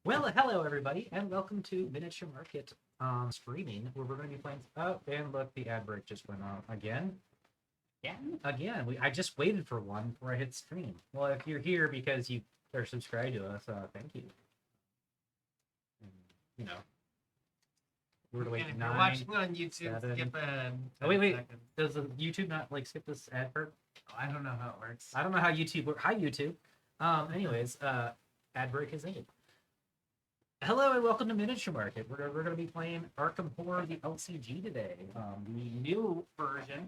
Well, hello everybody, and welcome to Miniature Market streaming, where we're going to be playing. Oh, and look, the ad break just went on again. Again. I just waited for one before I hit stream. Well, if you're here because you are subscribed to us, thank you. And, you know, we're to wait And if 9, you're watching on YouTube, 7. skip ahead. Oh, wait. Does the YouTube not skip this ad part? Oh, I don't know how it works. I don't know how YouTube works. Hi YouTube. Anyways, ad break is ended. Hello and welcome to Miniature Market. We're going to be playing Arkham Horror the LCG today. The new version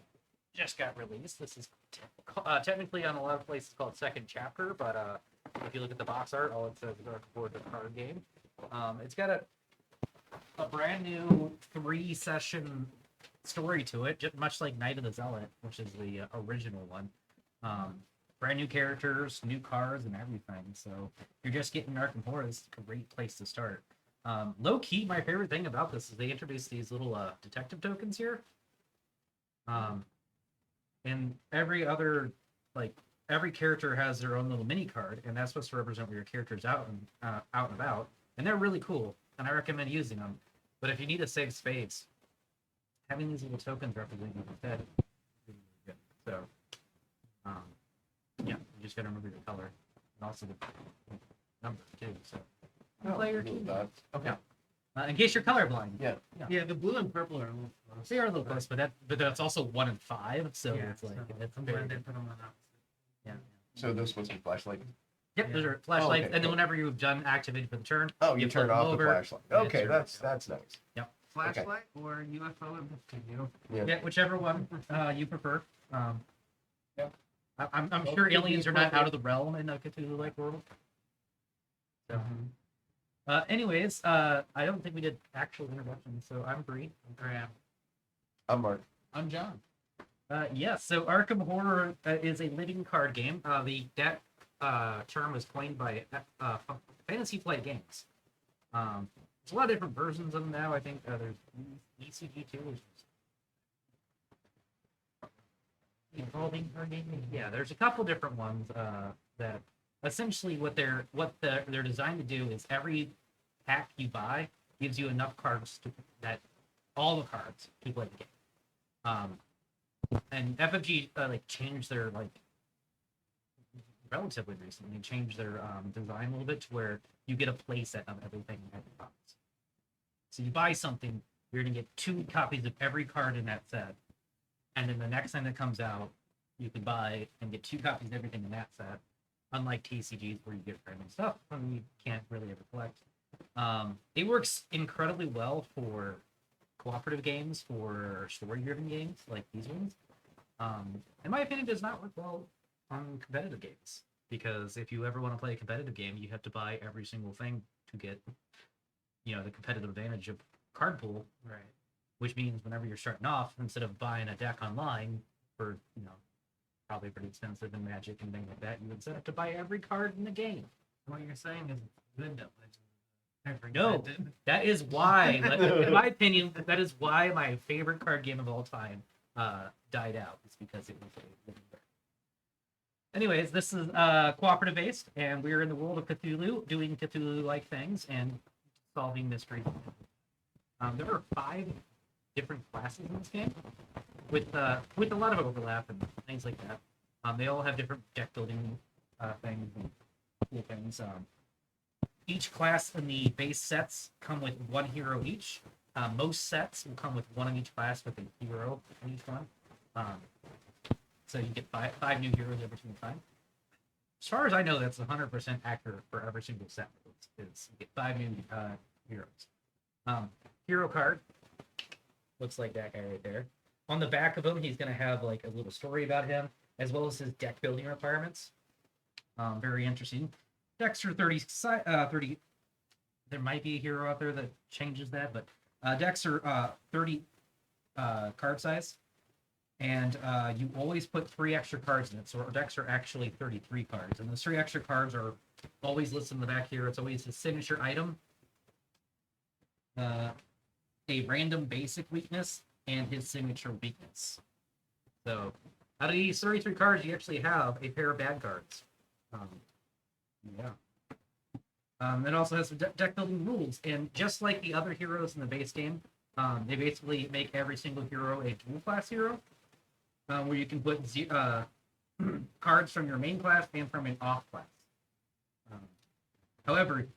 just got released. This is technically on a lot of places called Second Chapter, but if you look at the box art, all it says is Arkham Horror the card game. It's got a brand new 3-session story to it, just much like Night of the Zealot, which is the original one. Brand new characters, new cards, and everything. So if you're just getting Arkham Horror, this is a great place to start. Low key, my favorite thing about this is they introduced these little detective tokens here. And every other, every character has their own little mini card, and that's supposed to represent where your character's out and about. And they're really cool, and I recommend using them. But if you need to save space, having these little tokens representing instead is really good. So, yeah, you just gotta remember your color and also the number too. So, player two. Okay. In case you're colorblind. Yeah, the blue and purple are a little close. They are a little close, but that's also 1 and 5. So it's like it's I'm very glad they good. put them on opposite. Yeah. So those supposed to be flashlight? Yep, Yeah. those are flashlights, okay, and then cool. whenever you've done activated for the turn, Oh, you flip turn them off the over. flashlight. and Okay, it's that's nice. Flashlight or UFO in between. Yeah, whichever one you prefer. Yep. I'm Both sure could be aliens are not out appropriate. of the realm in a Cthulhu-like world. So, Mm-hmm. anyways, I don't think we did actual introductions, so I'm Brie. Grab. I'm Mark. I'm John. Yes, so Arkham Horror is a living card game. The deck term was coined by Fantasy Flight Games. There's a lot of different versions of them now. I think there's ECG too. Which is evolving card game. Yeah, there's a couple different ones that essentially what they're designed to do is every pack you buy gives you enough cards that all the cards to play the game. And FFG changed their relatively recently changed their design a little bit to where you get a play set of everything in every box. So you buy something, you're gonna get 2 copies of every card in that set, and then the next time that comes out, you can buy and get 2 copies of everything in that set. Unlike TCGs where you get random stuff and you can't really ever collect. It works incredibly well for cooperative games, for story-driven games like these ones. In my opinion, it does not work well on competitive games, because if you ever want to play a competitive game, you have to buy every single thing to get, the competitive advantage of card pool. Right. Which means whenever you're starting off, instead of buying a deck online for probably pretty expensive in Magic and things like that, you would set up to buy every card in the game. What you're saying is good that Legends. No, that is why, in my opinion, that is why my favorite card game of all time died out. It's because it was a living card. Anyways, this is cooperative based, and we're in the world of Cthulhu, doing Cthulhu-like things and solving mysteries. There are 5 different classes in this game, with a lot of overlap and things like that. They all have different deck building things and cool things. Each class in the base sets come with 1 hero each. Most sets will come with 1 of each class with a hero in each one. So you get 5 new heroes every single time. As far as I know, that's 100% accurate for every single set. It's you get 5 new heroes. Hero card looks like that guy right there. On the back of him, he's going to have a little story about him, as well as his deck building requirements. Very interesting. Decks are 30. There might be a hero out there that changes that, but decks are 30 card size, and you always put 3 extra cards in it. So our decks are actually 33 cards, and those 3 extra cards are always listed in the back here. It's always his signature item, a random basic weakness, and his signature weakness. So out of these 33 cards, you actually have a pair of bad cards. It also has some deck building rules, and just like the other heroes in the base game, they basically make every single hero a dual class hero, where you can put cards from your main class and from an off class. However,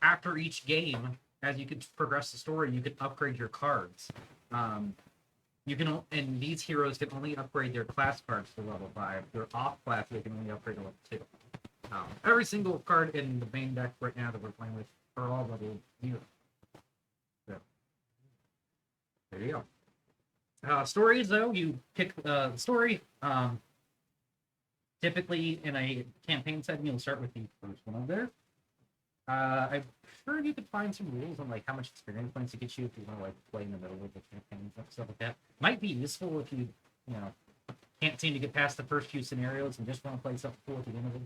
after each game, as you can progress the story, you can upgrade your cards. And these heroes can only upgrade their class cards to level 5. Their off class, they can only upgrade to level 2. Every single card in the main deck right now that we're playing with are all level 0. So, there you go. Stories, though, you pick the story. Typically, in a campaign setting, you'll start with the first one over there. I'm sure you could find some rules on like how much experience points to get you if you want to like play in the middle of the campaign and stuff like that. Might be useful if you can't seem to get past the first few scenarios and just want to play something cool at the end of it.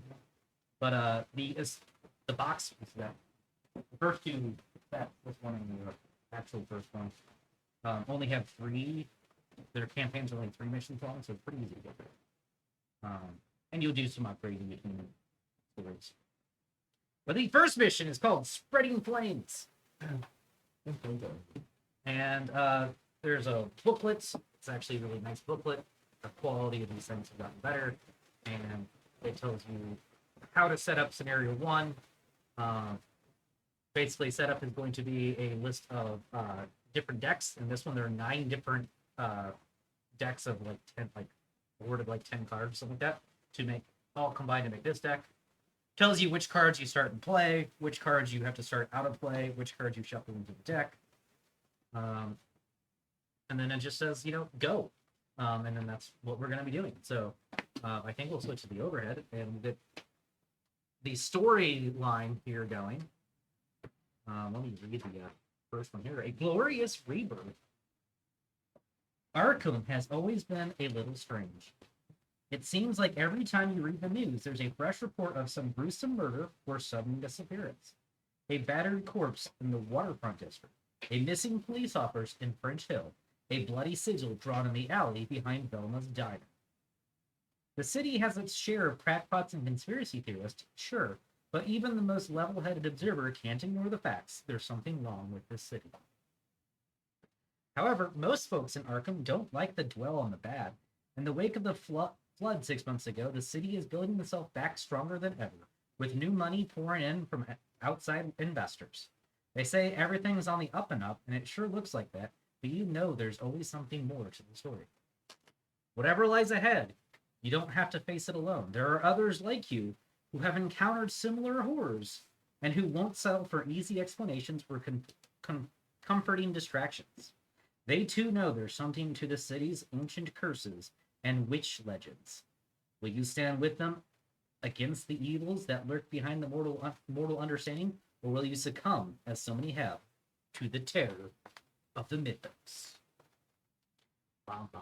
But the box is that the first two, this one and the actual first one, only have 3. Their campaigns are like 3 missions long, so it's pretty easy to get there. And you'll do some upgrading between stories. But the first mission is called Spreading Flames. And there's a booklet. It's actually a really nice booklet. The quality of these things have gotten better. And it tells you how to set up scenario 1. Basically, setup is going to be a list of different decks. And this one, there are 9 different decks of like 10, like awarded like 10 cards or something like that, to make all combined to make this deck. Tells you which cards you start in play, which cards you have to start out of play, which cards you shuffle into the deck. And then it just says, go. And then that's what we're going to be doing. So I think we'll switch to the overhead and we'll get the storyline here going. Let me read the first one here. A glorious rebirth. Arkham has always been a little strange. It seems like every time you read the news, there's a fresh report of some gruesome murder or sudden disappearance. A battered corpse in the waterfront district. A missing police officer in French Hill. A bloody sigil drawn in the alley behind Velma's diner. The city has its share of crackpots and conspiracy theorists, sure, but even the most level-headed observer can't ignore the facts. There's something wrong with this city. However, most folks in Arkham don't like to dwell on the bad. In the wake of the flood 6 months ago, the city is building itself back stronger than ever, with new money pouring in from outside investors. They say everything's on the up and up, and it sure looks like that, but there's always something more to the story. Whatever lies ahead, you don't have to face it alone. There are others like you who have encountered similar horrors, and who won't settle for easy explanations or comforting distractions. They too know there's something to the city's ancient curses and witch legends. Will you stand with them against the evils that lurk behind the mortal understanding, or will you succumb, as so many have, to the terror of the mythos? Bom, bom.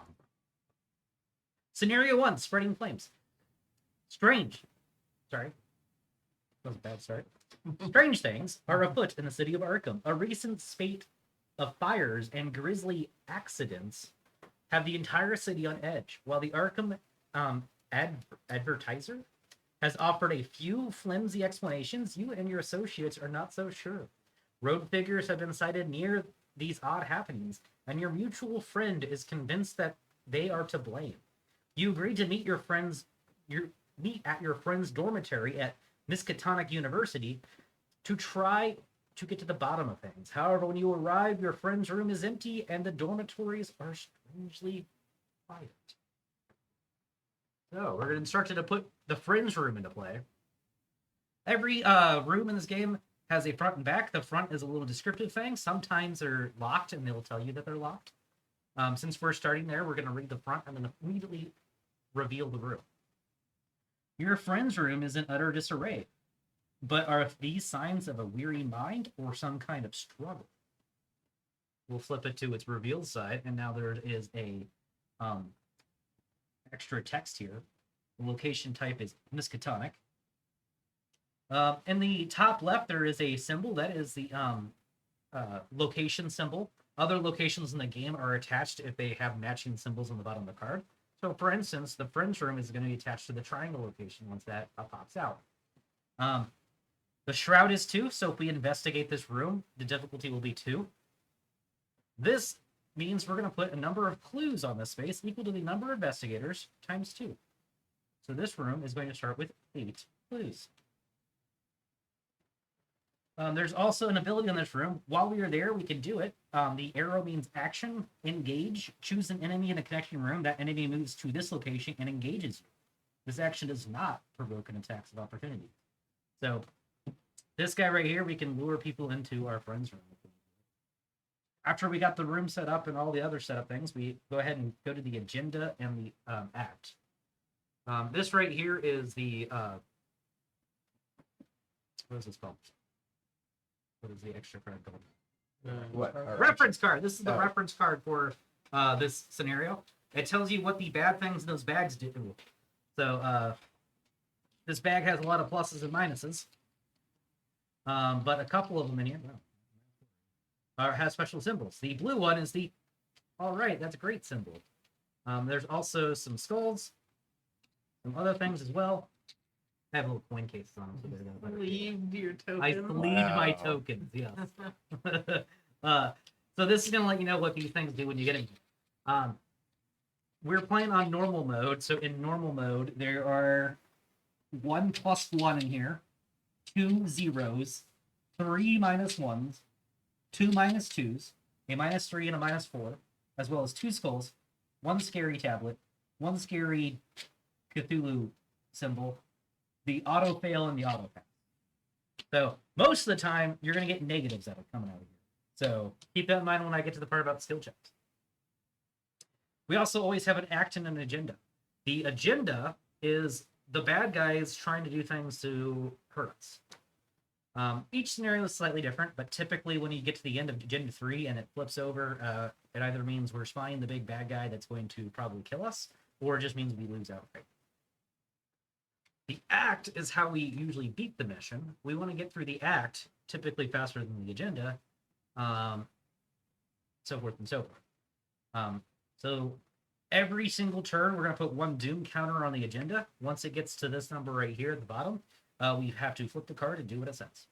Scenario 1, Spreading Flames. That was a bad start. Strange things are afoot in the city of Arkham. A recent spate of fires and grisly accidents have the entire city on edge, while the Arkham Advertiser has offered a few flimsy explanations. You and your associates are not so sure. Road figures have been sighted near these odd happenings, and your mutual friend is convinced that they are to blame. You agree to meet at your friend's dormitory at Miskatonic University to try to get to the bottom of things. However, when you arrive, your friend's room is empty and the dormitories are strangely quiet. So, we're instructed to put the friend's room into play. Every room in this game has a front and back. The front is a little descriptive thing. Sometimes they're locked and they'll tell you that they're locked. Since we're starting there, we're going to read the front and then immediately reveal the room. Your friend's room is in utter disarray. But are these signs of a weary mind or some kind of struggle? We'll flip it to its revealed side, and now there is a extra text here. The location type is Miskatonic. In the top left, there is a symbol. That is the location symbol. Other locations in the game are attached if they have matching symbols on the bottom of the card. So, for instance, the friend's room is going to be attached to the triangle location once that pops out. The shroud is 2, so if we investigate this room, the difficulty will be 2. This means we're going to put a number of clues on this space equal to the number of investigators times 2. So this room is going to start with 8 clues. There's also an ability in this room. While we are there, we can do it. The arrow means action, engage, choose an enemy in a connection room. That enemy moves to this location and engages you. This action does not provoke an attack of opportunity. So this guy right here, we can lure people into our friend's room. After we got the room set up and all the other setup things, we go ahead and go to the agenda and the act. This right here is the what is this called? What is the extra card called? What? Reference card. This is the Oh. reference card for this scenario. It tells you what the bad things in those bags do. So this bag has a lot of pluses and minuses, but a couple of them in here has special symbols. The blue one is the all right. That's a great symbol. There's also some skulls, some other things as well. I have little coin cases on them. So they're better. Leave your token. I bleed my tokens, yes. So this is going to let you know what these things do when you get in here. We're playing on normal mode, so in normal mode, there are 1 + 1 in here, 2 zeros, 3 -1s, 2 -2s, a -3 and a -4, as well as 2 skulls, 1 scary tablet, 1 scary Cthulhu symbol, the auto fail and the auto pass. So most of the time, you're going to get negatives that are coming out of here. So keep that in mind when I get to the part about skill checks. We also always have an act and an agenda. The agenda is the bad guys trying to do things to hurt us. Each scenario is slightly different, but typically when you get to the end of Agenda 3 and it flips over, it either means we're spying the big bad guy that's going to probably kill us, or it just means we lose outright. The act is how we usually beat the mission. We want to get through the act typically faster than the agenda, so forth and so forth. So every single turn, we're going to put 1 doom counter on the agenda. Once it gets to this number right here at the bottom, we have to flip the card and do what it says.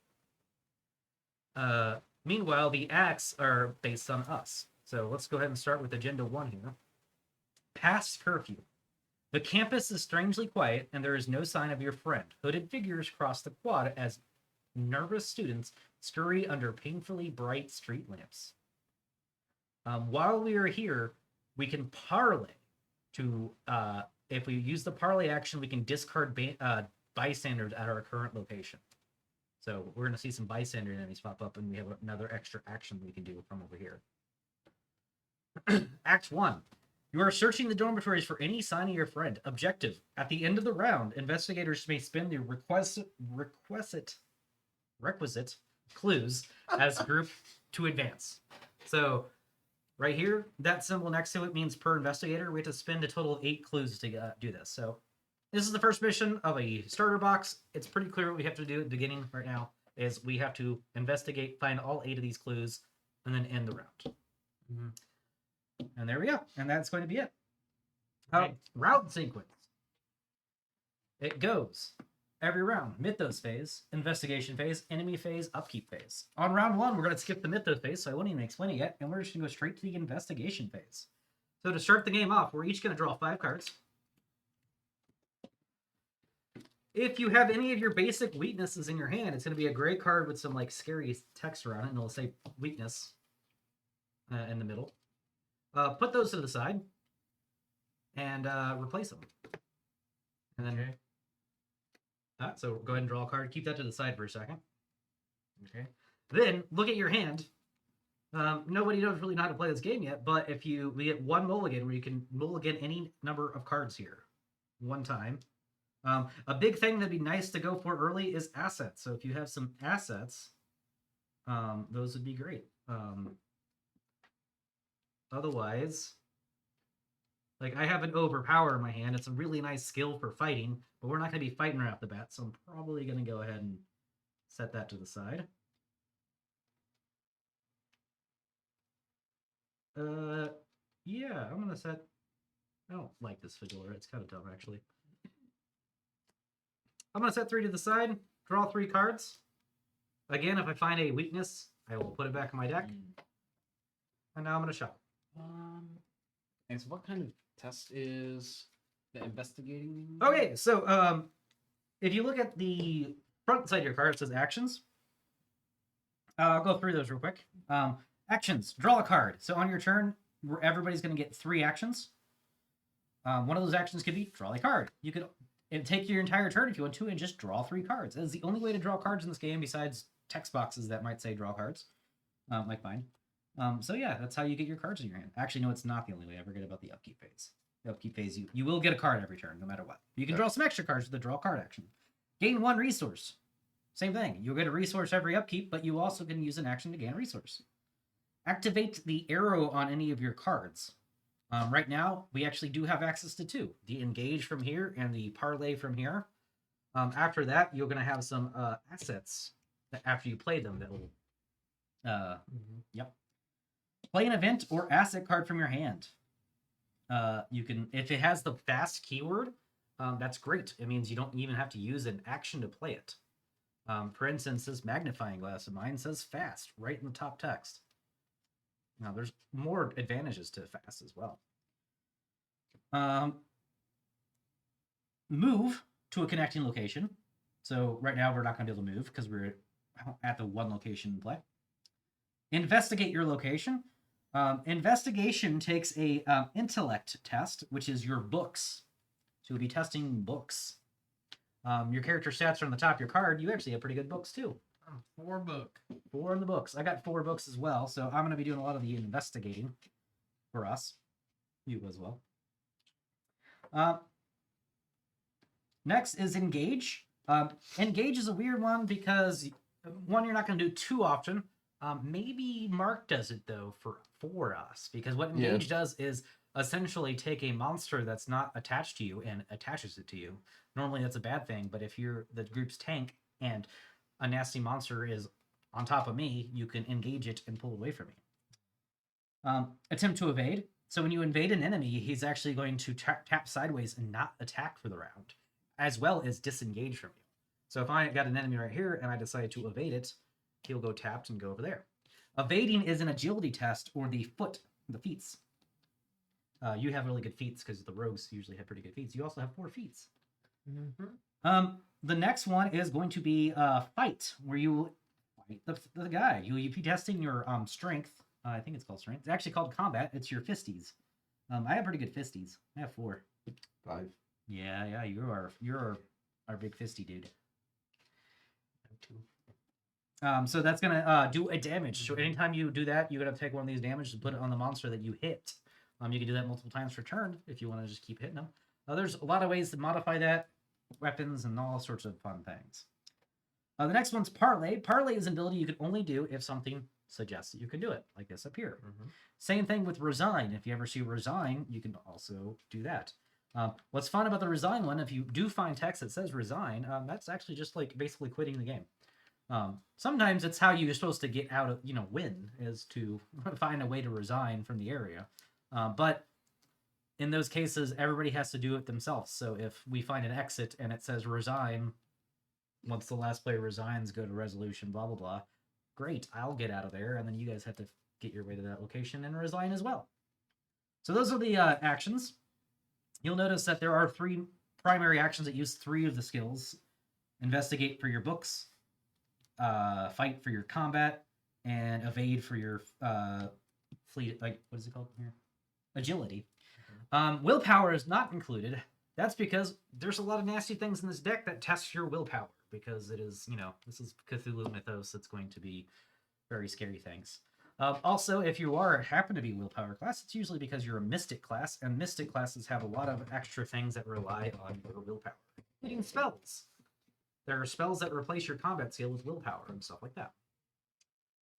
Meanwhile, the acts are based on us. So let's go ahead and start with Agenda 1 here. Past curfew. The campus is strangely quiet, and there is no sign of your friend. Hooded figures cross the quad as nervous students scurry under painfully bright street lamps. While we are here, we can parlay to, if we use the parlay action, we can discard bystanders at our current location. So we're going to see some bystander enemies pop up, and we have another extra action we can do from over here. Act 1. You are searching the dormitories for any sign of your friend. Objective. At the end of the round, investigators may spend the requisite clues as a group to advance. So right here, that symbol next to it means per investigator. We have to spend a total of 8 clues to do this. So this is the first mission of a starter box. It's pretty clear what we have to do at the beginning right now is we have to investigate, find all 8 of these clues, and then end the round. Mm-hmm. And there we go. And that's going to be it. Okay. Route sequence. It goes every round. Mythos phase, investigation phase, enemy phase, upkeep phase. On round 1, we're going to skip the mythos phase, so I won't even explain it yet. And we're just going to go straight to the investigation phase. So to start the game off, we're each going to draw 5 cards. If you have any of your basic weaknesses in your hand, it's going to be a gray card with some like scary text around it, and it'll say weakness in the middle. Put those to the side and replace them. And then, so go ahead and draw a card. Keep that to the side for a second. Okay. Then look at your hand. Nobody knows really know how to play this game yet, but we get 1 mulligan where you can mulligan any number of cards here 1 time. A big thing that'd be nice to go for early is assets. So if you have some assets, those would be great. Otherwise, like I have an overpower in my hand. It's a really nice skill for fighting, but we're not going to be fighting right off the bat, so I'm probably going to go ahead and set that to the side. Yeah, I'm going to set... I don't like this fedora. It's kind of dumb, actually. I'm going to set 3 to the side, draw 3 cards. Again, if I find a weakness, I will put it back in my deck. And now I'm gonna shuffle. And so what kind of test is the investigating? Okay, so if you look at the front side of your card, it says actions. I'll go through those real quick. Actions: draw a card. So on your turn, everybody's going to get 3 actions. One of those actions could be draw a card. You could take your entire turn if you want to and just draw 3 cards. That's the only way to draw cards in this game besides text boxes that might say draw cards, like mine. So yeah, that's how you get your cards in your hand. Actually, no, it's not the only way. I forget about the upkeep phase. The upkeep phase, you will get a card every turn, no matter what. You can draw some extra cards with the draw card action. Gain 1 resource. Same thing. You'll get a resource every upkeep, but you also can use an action to gain a resource. Activate the arrow on any of your cards. Right now, we actually do have access to 2. The engage from here and the parlay from here. After that, you're going to have some assets that after you play them that will... Yep. Play an event or asset card from your hand. You can, if it has the fast keyword, that's great. It means you don't even have to use an action to play it. For instance, this magnifying glass of mine says fast right in the top text. Now, there's more advantages to fast as well. Move to a connecting location. So right now we're not going to be able to move because we're at the one location in play. Investigate your location. Investigation takes a intellect test, which is your books. So you'll be testing books. Your character stats are on the top of your card. You actually have pretty good books too. 4 book. 4 in the books. I got 4 books as well, so I'm going to be doing a lot of the investigating for us. You as well. Next is engage. Engage is a weird one because, one, you're not going to do too often. Maybe Mark does it, though, for us, because what engage does is essentially take a monster that's not attached to you and attaches it to you. Normally that's a bad thing, but if you're the group's tank and a nasty monster is on top of me, you can engage it and pull away from me. Attempt to evade. So when you invade an enemy, he's actually going to tap sideways and not attack for the round, as well as disengage from you. So if I got an enemy right here and I decide to evade it, he'll go tapped and go over there. Evading is an agility test, or the feats. You have really good feats because the rogues usually have pretty good feats. You also have 4 feats. The next one is going to be fight, where you fight the guy. You'll be testing your strength. I think it's called strength. It's actually called combat. It's your fisties. I have pretty good fisties. I have 4. 5. Yeah. You're our big fisty dude. 2. So that's gonna do a damage. So anytime you do that, you're gonna take one of these damage and put it on the monster that you hit. You can do that multiple times per turn if you want to just keep hitting them. There's a lot of ways to modify that, weapons and all sorts of fun things. The next one's parlay. Parlay is an ability you can only do if something suggests that you can do it, like this up here. Same thing with resign. If you ever see resign, you can also do that. What's fun about the resign one, if you do find text that says resign, that's actually just like basically quitting the game. Sometimes it's how you're supposed to get out of, win, is to find a way to resign from the area. But in those cases, everybody has to do it themselves. So if we find an exit and it says resign, once the last player resigns, go to resolution, blah, blah, blah. Great, I'll get out of there. And then you guys have to get your way to that location and resign as well. So those are the actions. You'll notice that there are 3 primary actions that use 3 of the skills. Investigate for your books, fight for your combat, and evade for your fleet, like, what is it called here? Agility. Willpower is not included. That's because there's a lot of nasty things in this deck that test your willpower, because it is, this is Cthulhu mythos. It's going to be very scary things. Also, if you happen to be willpower class, it's usually because you're a mystic class, and mystic classes have a lot of extra things that rely on your willpower, including spells. There are spells that replace your combat skill with willpower and stuff like that.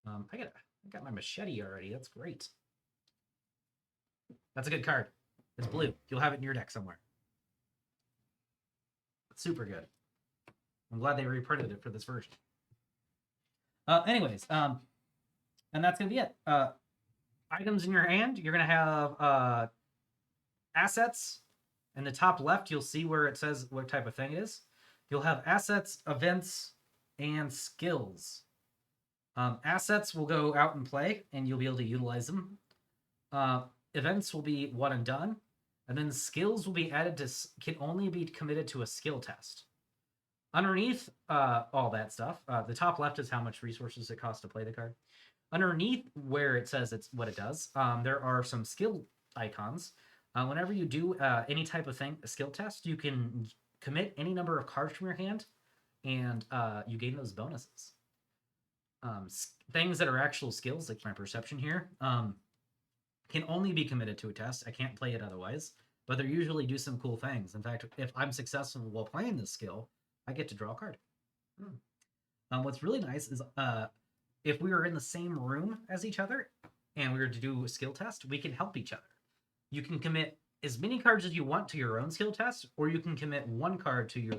I got my machete already. That's great. That's a good card. It's blue. You'll have it in your deck somewhere. It's super good. I'm glad they reprinted it for this version. Anyways, and that's going to be it. Items in your hand, you're going to have assets. In the top left, you'll see where it says what type of thing it is. You'll have assets, events, and skills. Assets will go out and play, and you'll be able to utilize them. Events will be one and done, and then skills will be added to can only be committed to a skill test. Underneath all that stuff, the top left is how much resources it costs to play the card. Underneath where it says it's what it does, there are some skill icons. Whenever you do any type of thing, a skill test, you can commit any number of cards from your hand, and you gain those bonuses. Things that are actual skills, like my perception here, can only be committed to a test. I can't play it otherwise, but they usually do some cool things. In fact, if I'm successful while playing this skill, I get to draw a card. What's really nice is if we were in the same room as each other and we were to do a skill test, we can help each other. You can commit as many cards as you want to your own skill test, or you can commit one card to your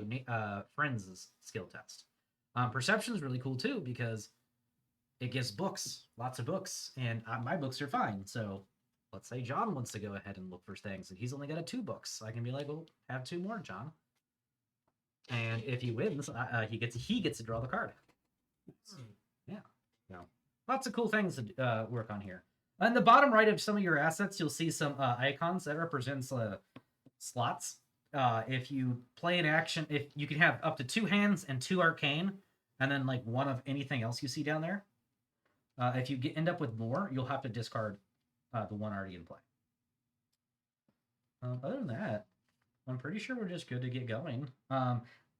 friend's skill test. Perception is really cool too, because it gives books, lots of books, and my books are fine. So let's say John wants to go ahead and look for things, and he's only got 2 books. I can be like, well, have 2 more, John. And if he wins, he gets to draw the card. Yeah, so lots of cool things to work on here. On the bottom right of some of your assets, you'll see some icons that represents slots. If you play an action, if you can have up to 2 hands and 2 arcane, and then like 1 of anything else you see down there. If you end up with more, you'll have to discard the one already in play. Other than that, I'm pretty sure we're just good to get going.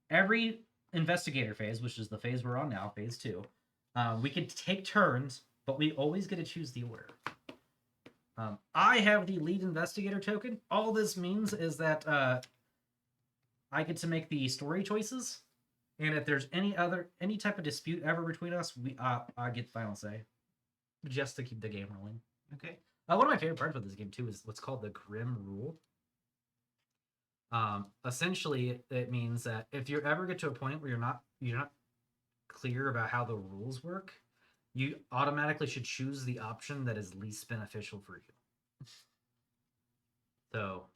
Every investigator phase, which is the phase we're on now, phase 2, we can take turns, but we always get to choose the order. I have the lead investigator token. All this means is that I get to make the story choices, and if there's any type of dispute ever between us, I get the final say, just to keep the game rolling. Okay. One of my favorite parts about this game too is what's called the Grim Rule. Essentially, it means that if you ever get to a point where you're not clear about how the rules work, you automatically should choose the option that is least beneficial for you. So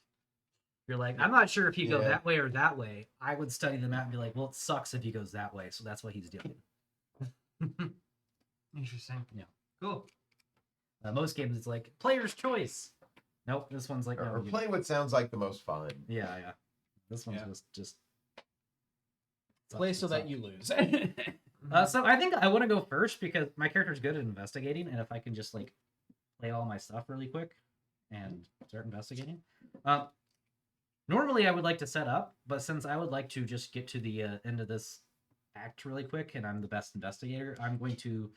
you're like, I'm not sure if you go that way or that way. I would study the map and be like, well, it sucks if he goes that way, so that's what he's doing. Interesting. Yeah. Cool. Most games, it's like player's choice. Nope, this one's like, no, Or play what sounds like the most fun. Yeah. This one's just Play so that you lose. So I think I want to go first because my character's good at investigating, and if I can just like play all my stuff really quick and start investigating. Normally I would like to set up, but since I would like to just get to the end of this act really quick, and I'm the best investigator, I'm going to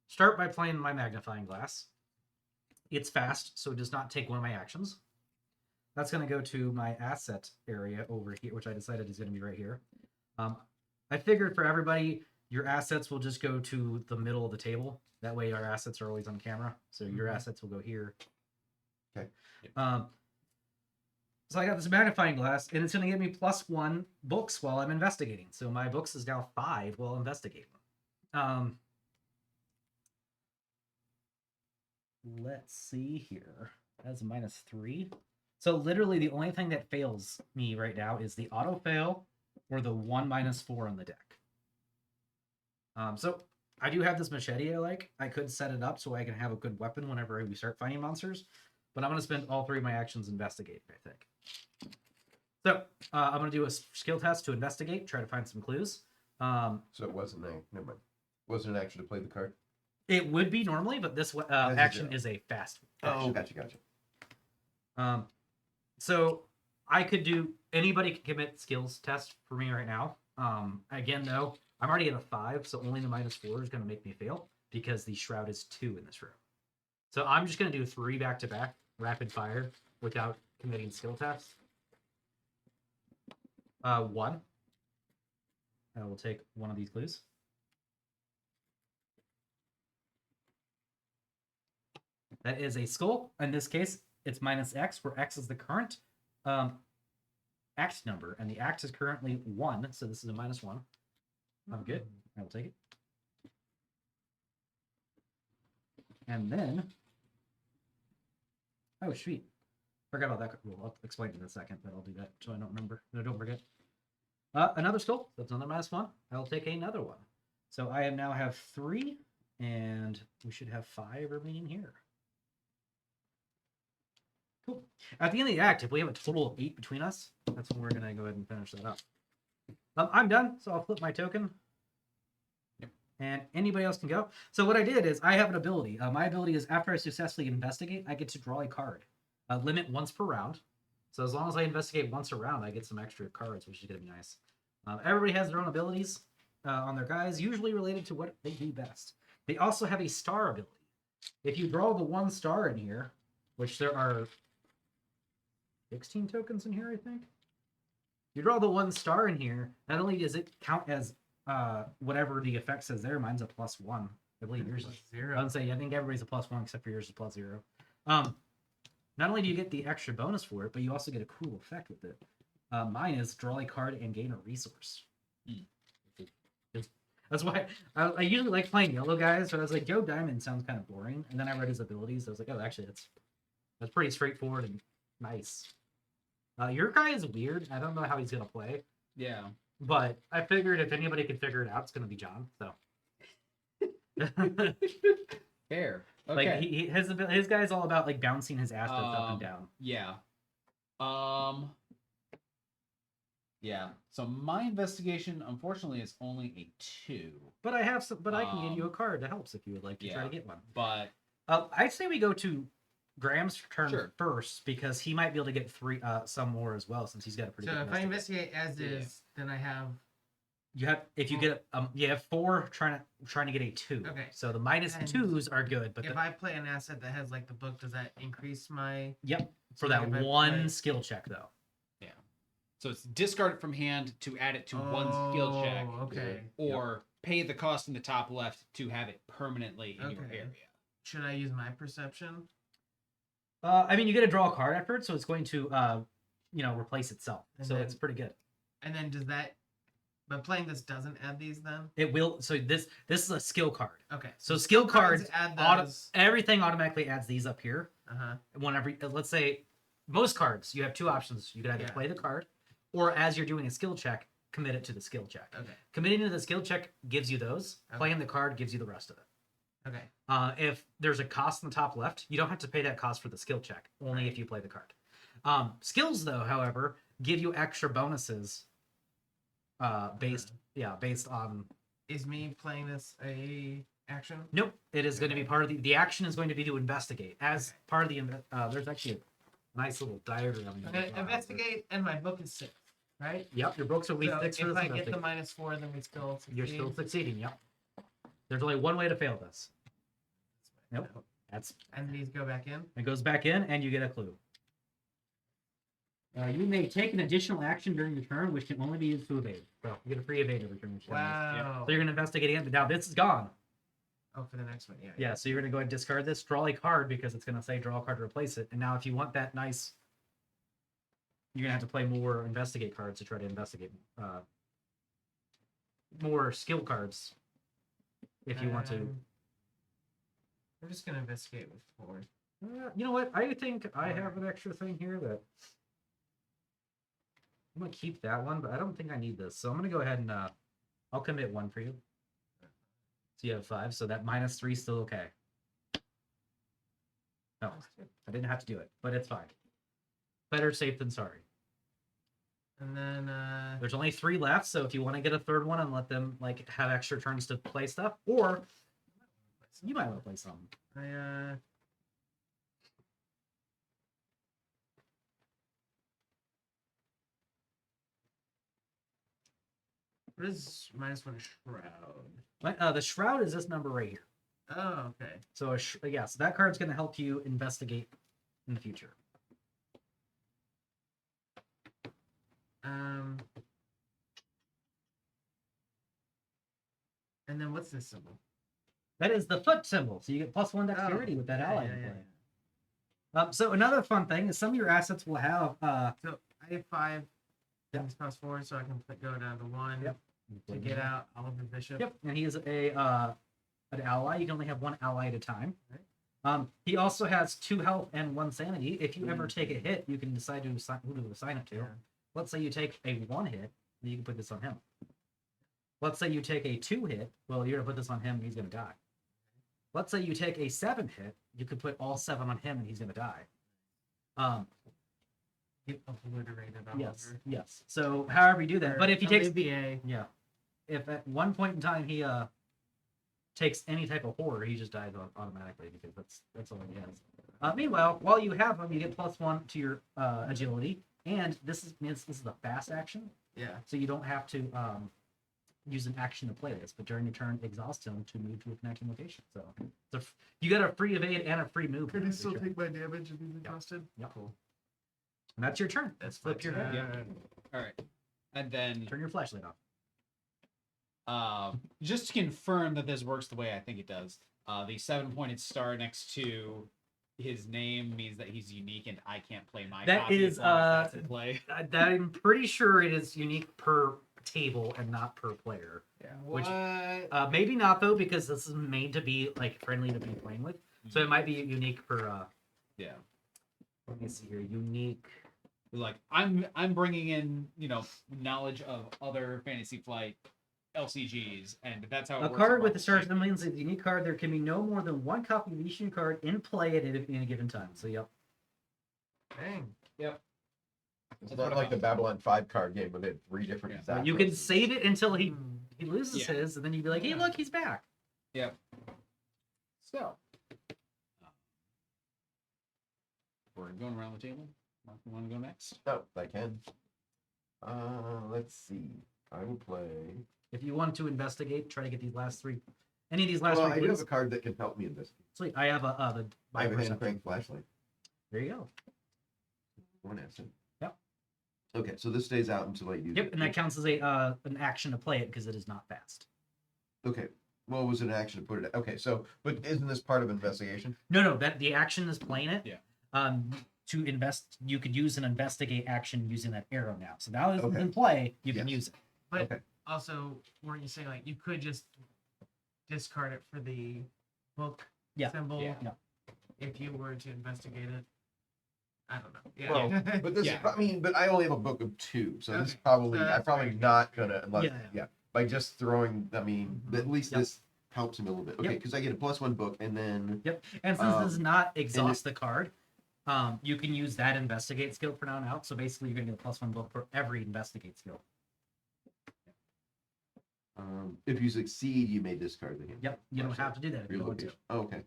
start by playing my magnifying glass. It's fast, so it does not take one of my actions. That's going to go to my asset area over here, which I decided is going to be right here. I figured for everybody, your assets will just go to the middle of the table. That way our assets are always on camera. So your assets will go here. Okay. So I got this magnifying glass, and it's going to give me +1 books while I'm investigating. So my books is now 5 while investigating. Let's see here. That's a -3. So literally the only thing that fails me right now is the auto fail or the 1 -4 on the deck. So I do have this machete I like. I could set it up so I can have a good weapon whenever we start fighting monsters, but I'm going to spend all 3 of my actions investigating, I think. So I'm going to do a skill test to investigate, try to find some clues. So it wasn't never mind. Wasn't an action to play the card? It would be normally, but this action is a fast action. Oh, gotcha. So I could do, anybody can commit skills test for me right now. Again, though, I'm already at a 5, so only the -4 is going to make me fail because the shroud is 2 in this room. So I'm just going to do 3 back-to-back rapid fire without committing skill tests. 1. I will take one of these clues. That is a skull. In this case, it's -X, where X is the current act number, and the act is currently 1, so this is a -1. I'm good. I will take it. And then, oh, sweet. Forgot about that rule. I'll explain it in a second, but I'll do that so I don't remember. No, don't forget. Another skull. That's another -1. I'll take another one. So I now have 3, And we should have 5 remaining here. Cool. At the end of the act, if we have a total of 8 between us, that's when we're gonna go ahead and finish that up. I'm done, so I'll flip my token. Yep. And anybody else can go. So what I did is I have an ability. My ability is after I successfully investigate, I get to draw a card. Limit once per round. So as long as I investigate once a round, I get some extra cards, which is gonna be nice. Everybody has their own abilities on their guys, usually related to what they do best. They also have a star ability. If you draw the 1 star in here, which there are 16 tokens in here, I think. You draw the 1 star in here, not only does it count as whatever the effect says there, mine's a +1. I believe yours is 0. I would say I think everybody's a +1 except for yours is +0. Not only do you get the extra bonus for it, but you also get a cool effect with it. Mine is draw a card and gain a resource. That's why I usually like playing yellow guys, but I was like, Joe Diamond sounds kind of boring. And then I read his abilities. I was like, oh, actually, that's pretty straightforward and nice. Your guy is weird. I don't know how he's going to play. Yeah. But I figured if anybody can figure it out, it's going to be John. So. Fair. Okay. Like his guy's all about like bouncing his assets up and down. Yeah. Yeah. So my investigation, unfortunately, is only a 2. But I have some. But I can give you a card that helps if you would like to try to get one. But I'd say we go to Graham's turn Sure. first because he might be able to get 3 some more as well since he's got a pretty. So good if I investigate. investigate as is, then I have. You have if you get you have 4 trying to get a 2. Okay. So the minus And 2s are good, but If I play an asset that has like the book, does that increase my? yep for So that like if I one play- skill check though. so it's discard it from hand to add it to one skill check, Okay. or pay the cost in the top left to have it permanently in your Okay. area. Should I use my perception? I mean, you get to draw a card after it, so it's going to replace itself. And So then- it's pretty good. And then does that? But playing this doesn't add these then? It will. So this is a skill card. Okay. So skill cards add auto, those. everything automatically adds these up here. Uh-huh. Let's say most cards, you have 2 options. You can either Yeah. play the card, or as you're doing a skill check, commit it to the skill check. Okay. Committing to the skill check gives you those. Okay. Playing the card gives you the rest of it. Okay. If there's a cost in the top left, you don't have to pay that cost for the skill check, only if you play the card. Skills, though, however, give you extra bonuses based on... Is me playing this a action? Nope, it is going to be part of the action is going to be to investigate. As part of the... there's actually a nice little diagram. I'm gonna investigate, and my book is 6, right? Yep, your books are weak So 6 for if this I get the investigate. -4, then we still succeed. You're still succeeding, yep. There's only one way to fail this. Nope. And these go back in. It goes back in, and you get a clue. You may take an additional action during your turn, which can only be used to evade. So you get a free evade every turn. Which Wow. So you're going to investigate again, but now this is gone. Oh, for the next one, yeah. Yeah, so you're going to go ahead and discard this, draw a card, because it's going to say draw a card to replace it. And now if you want that nice... You're going to have to play more investigate cards to try to investigate more skill cards if you want to. I'm just gonna investigate with 4. You know what? I think I have an extra thing here that I'm gonna keep that one, but I don't think I need this. So I'm gonna go ahead and I'll commit 1 for you. So you have 5. So that -3 is still okay. No, I didn't have to do it, but it's fine. Better safe than sorry. And then There's only 3 left, so if you want to get a 3rd one and let them like have extra turns to play stuff, or you might want to play something. what is -1 shroud? The shroud is this number right here. Oh, okay. So so that card's going to help you investigate in the future. And then what's this symbol? That is the foot symbol. So you get +1 dexterity with that ally. Yeah. So another fun thing is some of your assets will have. So I have 5. Yep. It's +4, so I can go down to 1 Yep. to get out Oliver Bishop. Yep, and he is an ally. You can only have 1 ally at a time. Right. He also has 2 health and 1 sanity. If you ever take a hit, you can decide who to assign it to. Yeah. Let's say you take a 1 hit, then you can put this on him. Let's say you take a 2 hit. Well, you're gonna put this on him, and he's gonna die. let's say you take a 7 hit, you could put all 7 on him and he's gonna die. Get obliterated. All Yes, over. yes. So however you do that, Or but if he takes, LABA. yeah, if at one point in time he takes any type of horror, he just dies automatically because that's all he has. Meanwhile, while you have him, you get +1 to your agility, and this is a fast action, Yeah. so you don't have to use an action to play this. But during your turn, exhaust him to move to a connecting location. So you got a free evade and a free move. Could he this still turn. take my damage if he's exhausted? Yep. Cool. And that's your turn. That's Flip your head. turn. All right, and then Turn your flashlight off. just to confirm that this works the way I think it does, the 7-pointed star next to his name means that he's unique, and I can't play my That copy is, as long as that's in play. That I'm pretty sure it is unique per table and not per player. Yeah. Which- What? Maybe not though, because this is made to be like friendly to be playing with. So it might be unique per. Yeah. Let me see here. Unique. Like I'm bringing in knowledge of other Fantasy Flight LCGs, and that's how it A works card for with the multiple stars means it's a unique card. There can be no more than one copy of each unique card in play at any given time. So yep. Dang. It's not like the Babylon 5 card game where they had 3 different Yeah. exact. You can save it until he Hmm. loses Yeah. his, and then you'd be like, hey, Yeah. look, he's back. Yep. So we're going around the table. Mark, you want to go next? No, I can. Let's see. I will play. If you want to investigate, try to get these last 3. Any of these last Well, 3 I do have clues. a card that can help me in this. Sweet. I have I have a perception. hand crank flashlight. There you go. 1 asset. Yep. Okay, so this stays out until I use it. Yep, and that counts as an action to play it because it is not fast. Okay. Well, it was an action to put it. Okay, so but isn't this part of investigation? No, that the action is playing it. Yeah. To invest, you could use an investigate action using that arrow now. So now it's Okay. in play, you can Yes. use it. But Okay. also, weren't you saying like you could just discard it for the book Yeah. symbol Yeah. if you were to investigate it? I don't know. Yeah. Well, but this Yeah. I mean, but I only have a book of 2, so this is Okay, probably so I'm that's probably fine. not gonna unless Yeah. by just throwing. I mean, Mhm. at least Yep. this helps him a little bit. Okay, Yep. because I get a +1 book and then Yep. And since this does not and exhaust the card, you can use that investigate skill for now and out. So basically, you're gonna get a +1 book for every investigate skill. if you succeed, you may discard the hand. Yep. You don't have to do that if you don't want to. Relocation. Oh, okay.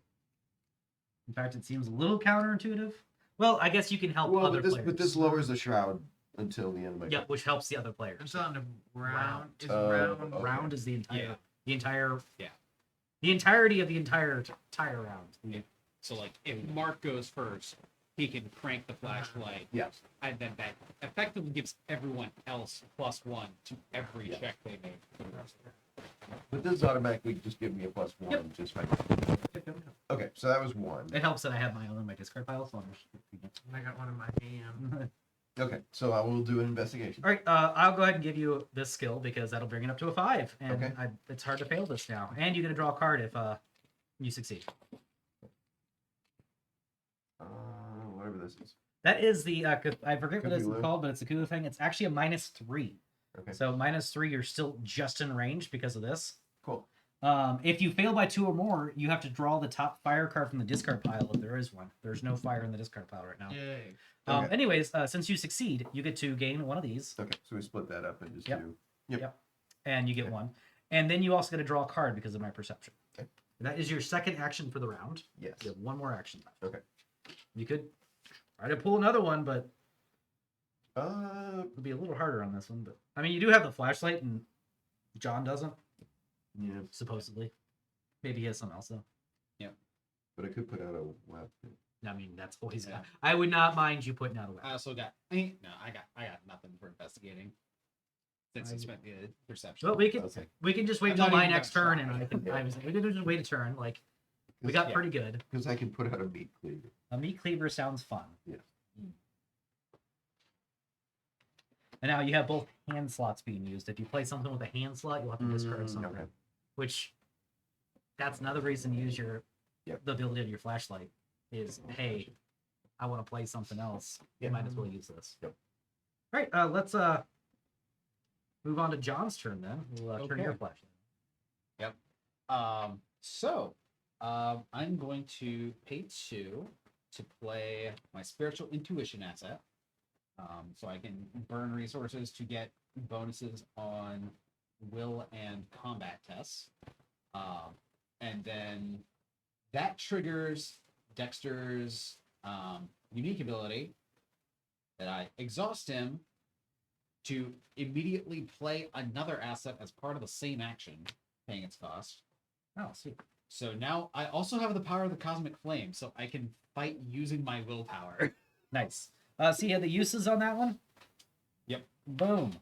In fact, it seems a little counterintuitive. Well, I guess you can help Well, other but players. this lowers the shroud until the end of my Yeah, which helps the other players. I'm still on the round. Is Oh, round okay. Round is the entire, Yeah. the entire, Yeah. the entirety of the entire round. Yeah. So like if Mark goes first, he can crank the flashlight, Yes. and then that effectively gives everyone else +1 to every Yeah. check they make for the rest of it. But this is automatically just give me a +1 Yep. just by. Okay, so that was 1. It helps that I have my own in my discard pile, so I'm just... I got one in my hand. Okay, so I will do an investigation. All right, I'll go ahead and give you this skill because that'll bring it up to a 5, and Okay. it's hard to fail this now. And you get to draw a card if you succeed. Whatever this is. That is the I forget what it's Cthulhu. called, but it's a Cthulhu thing. It's actually a -3. Okay. So -3, you're still just in range because of this. Cool. If you fail by 2 or more, you have to draw the top fire card from the discard pile if there is one. There's no fire in the discard pile right now. Yay. Okay. Anyways, since you succeed, you get to gain one of these, Okay, so we split that up and just Yep. do. and you get Okay. one. And then you also get to draw a card because of my perception. Okay. That is your second action for the round. Yes. You have one more action left. Okay. You could try to pull another one, but Uh, it'll be a little harder on this one. But I mean, you do have the flashlight, and John doesn't, yeah, supposedly. Maybe he has something else though. but I could put out a weapon. I mean, that's always. Yeah. I would not mind you putting out a I weapon. also got I got nothing for investigating. Since I spent the perception. But we can Okay. just wait I'm till not my even next gonna turn, and try. I can. Yeah. We can just wait a turn. Like we got Yeah. pretty good. Because I can put out a meat cleaver. A meat cleaver sounds fun. Yeah. And now you have both hand slots being used. If you play something with a hand slot, you'll have to discard something. okay. Which, that's another reason to use your Yep. the ability of your flashlight. Is hey, I want to play something else. You Yeah. might as well use this. Yep. All right, let's move on to John's turn then. We'll turn your Okay. flashlight. So I'm going to pay 2 to play my spiritual intuition asset. So I can burn resources to get bonuses on will and combat tests. And then that triggers Dexter's unique ability that I exhaust him to immediately play another asset as part of the same action, paying its cost. Oh, sweet. So now I also have the power of the cosmic flame, so I can fight using my willpower. Nice. See how the uses on that one? Yep. Boom.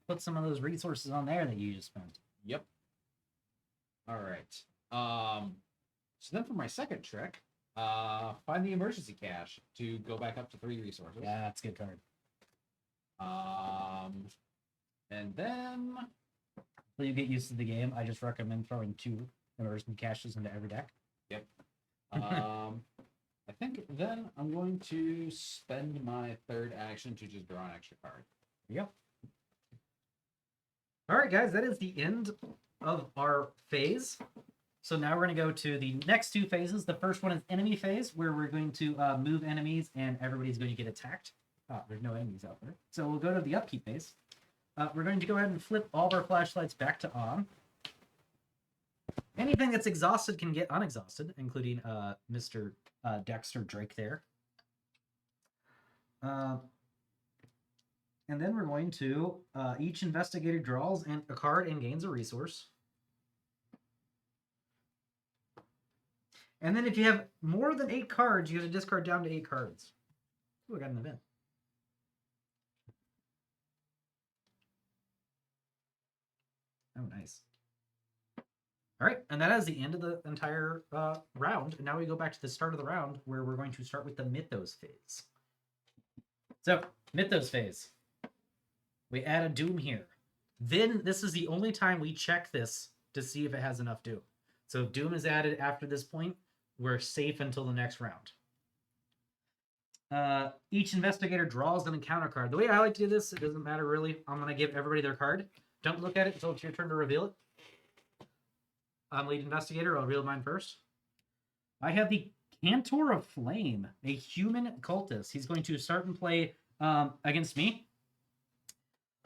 Put some of those resources on there that you just spent. Yep. All right. So then for my second trick, find the emergency cache to go back up to 3 resources. Yeah, that's a good card. And then So you get used to the game. I just recommend throwing 2 emergency caches into every deck. Yep. I think then I'm going to spend my third action to just draw an extra card. Yep. All right, guys, that is the end of our phase. So now we're going to go to the next 2 phases. The first one is enemy phase, where we're going to move enemies and everybody's going to get attacked. There's no enemies out there. So we'll go to the upkeep phase. We're going to go ahead and flip all of our flashlights back to on. Anything that's exhausted can get unexhausted, including Mr. Dexter Drake there. And then we're going to, each investigator draws a card and gains a resource. And then if you have more than 8 cards, you have to discard down to 8 cards. Ooh, I got an event. Oh, nice. All right, and that is the end of the entire round. And now we go back to the start of the round, where we're going to start with the Mythos phase. So, Mythos phase. We add a Doom here. Then, this is the only time we check this to see if it has enough Doom. So, if Doom is added after this point, we're safe until the next round. Each investigator draws an encounter card. The way I like to do this, it doesn't matter really. I'm going to give everybody their card. Don't look at it until it's your turn to reveal it. I'm lead investigator. I'll reveal mine first. I have the Cantor of Flame, a human cultist. He's going to start and play against me.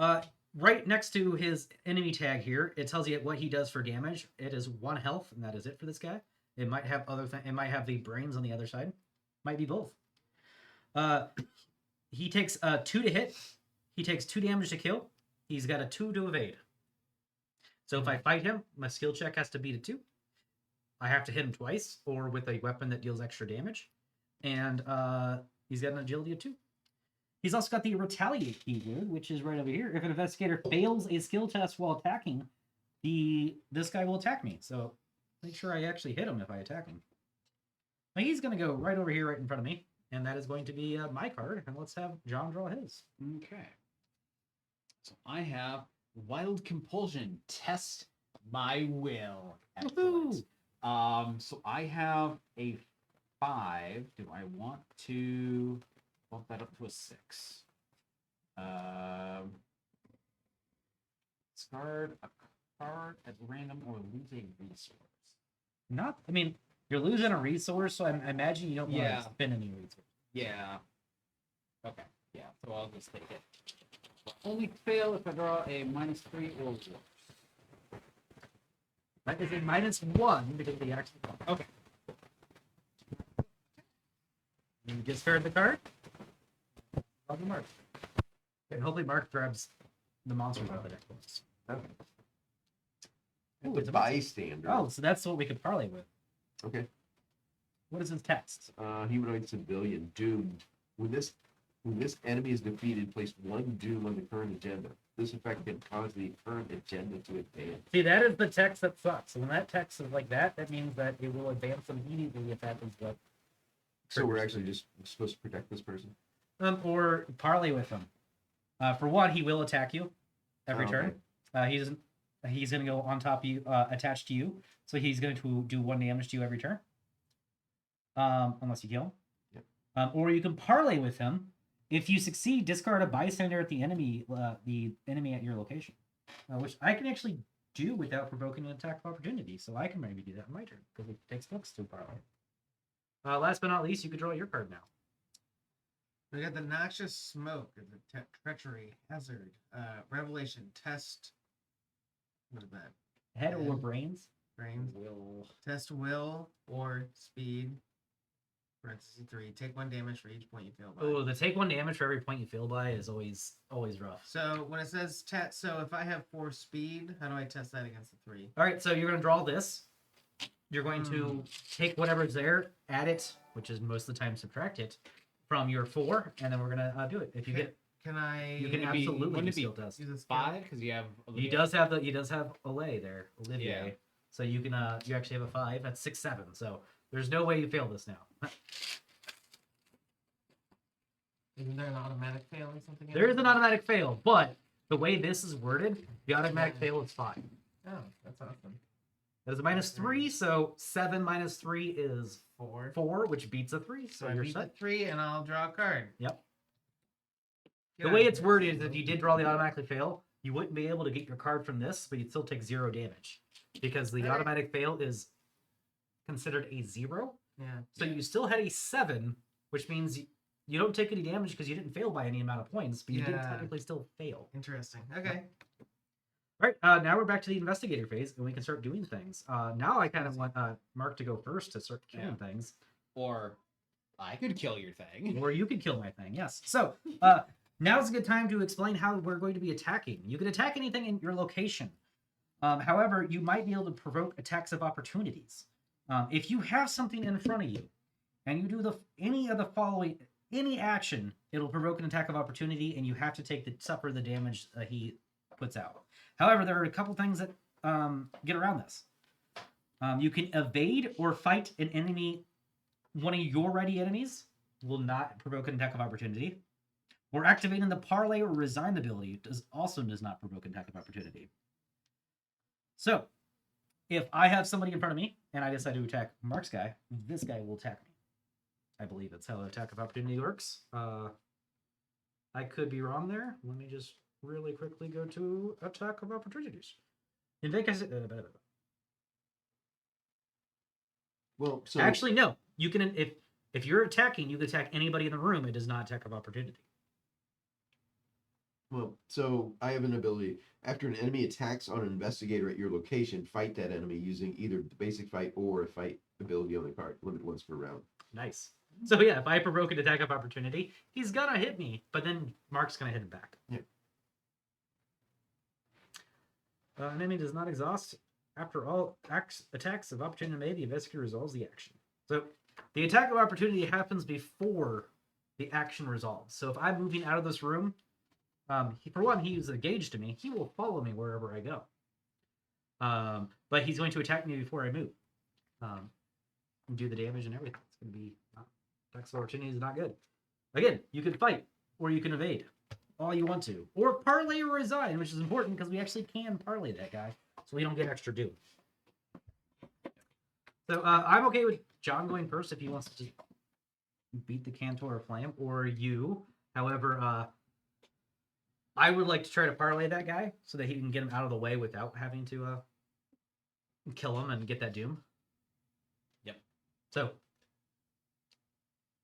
Right next to his enemy tag here, it tells you what he does for damage. It is 1 health, and that is it for this guy. It might have it might have the brains on the other side. Might be both. He takes 2 to hit. He takes 2 damage to kill. He's got a 2 to evade. So if I fight him, my skill check has to beat a 2. I have to hit him twice, or with a weapon that deals extra damage. And he's got an agility of 2. He's also got the retaliate keyword, which is right over here. If an investigator fails a skill test while attacking, this guy will attack me. So make sure I actually hit him if I attack him. Now he's going to go right over here, right in front of me. And that is going to be my card. And let's have John draw his. Okay. So I have Wild Compulsion. Test my will. Excellent. So I have a 5. Do I want to bump that up to a 6? Discard a card at random or lose a resource. I mean, you're losing a resource, so I imagine you don't want to spend any resource. Yeah. Okay. Yeah. So I'll just take it. Only fail if I draw a -3 or worse. That is a -1 because of the action. Okay. You discard the card. Draw the mark. And hopefully Mark grabs the monsters out of the deck. Okay. Ooh, The it's a bystander. Oh, so that's what we could parlay with. Okay. What is his text? Humanoid civilian doomed. When this enemy is defeated, place 1 doom on the current agenda. This effect can cause the current agenda to advance. See, that is the text that sucks. So when that text is like that, that means that it will advance immediately if that is what. So we're actually just supposed to protect this person? Or parlay with him. For one, he will attack you every Oh, turn. He's going to go on top of you, attached to you. So he's going to do 1 damage to you every turn. Unless you kill him. Yep. Or you can parlay with him. If you succeed, discard a bystander at the enemy at your location. Which I can actually do without provoking an attack of opportunity. So I can maybe do that in my turn because it takes books to parlay. Last but not least, you can draw your card now. We got the noxious smoke, the treachery, hazard, revelation, test. What is that? Head or brains? Brains. Will. Test will or speed. Parentheses 3. Take 1 damage for each point you fail by. Oh, the take 1 damage for every point you fail by is always rough. So when it says test, so if I have 4 speed, how do I test that against the 3? All right, so you're going to draw this. You're going to take whatever's there, add it, which is most of the time subtract it, from your 4, and then we're going to do it. If you get, Can I? you can Wouldn't it be- absolutely wouldn't do it be skill test. use a skill? 5 because you have. He Olivia. does have Olay there, Olivier. Yeah. So you can you actually have a 5. That's 6, 7. So there's no way you fail this now. Isn't there an automatic fail or something? There is an automatic fail, but the way this is worded, the automatic fail is 5. Oh, that's awesome. That is a -3, so 7 minus 3 is 4. 4, which beats a 3. So So I you're beat the set. 3, and I'll draw a card. Yep. Get The out way of it's here. worded is if you did draw the automatically fail, you wouldn't be able to get your card from this, but you'd still take 0 damage because the Alright. automatic fail is considered a 0. Yeah. So you still had a 7, which means you don't take any damage because you didn't fail by any amount of points, but you did Yeah. technically still fail. Interesting. Okay. All right, now we're back to the investigator phase, and we can start doing things. Now I kind of want Mark to go first to start killing things. Or I could kill your thing. Or you can kill my thing, yes. So now's a good time to explain how we're going to be attacking. You can attack anything in your location. However, you might be able to provoke attacks of opportunities. If you have something in front of you, and you do any action, it'll provoke an attack of opportunity, and you have to suffer the damage he puts out. However, there are a couple things that get around this. You can evade or fight an enemy. One of your ready enemies will not provoke an attack of opportunity. Or activating the parlay or resign ability also does not provoke an attack of opportunity. So, if I have somebody in front of me and I decide to attack Mark's guy, this guy will attack me. I believe that's how the attack of opportunity works. I could be wrong there. Let me just really quickly go to attack of opportunities. In Vegas, Well, so actually no. You can if you're attacking, you can attack anybody in the room. It is not attack of opportunity. Well, so I have an ability. After an enemy attacks on an investigator at your location, fight that enemy using either the basic fight or a fight ability on the card. Limit once per round. Nice. So yeah, if I provoke an attack of opportunity, he's gonna hit me, but then Mark's gonna hit him back. Yeah. An enemy does not exhaust. After all attacks of opportunity made, the investigator resolves the action. So the attack of opportunity happens before the action resolves. So if I'm moving out of this room, for one, he uses a gauge to me. He will follow me wherever I go. But he's going to attack me before I move. And do the damage and everything. It's going to be attacks of opportunity is not good. Again, you can fight or you can evade all you want to, or parlay or resign, which is important because we actually can parlay that guy, so we don't get extra doom. So I'm okay with John going first if he wants to beat the Cantor of Flame, or you. However, I would like to try to parlay that guy so that he can get him out of the way without having to kill him and get that doom. Yep. So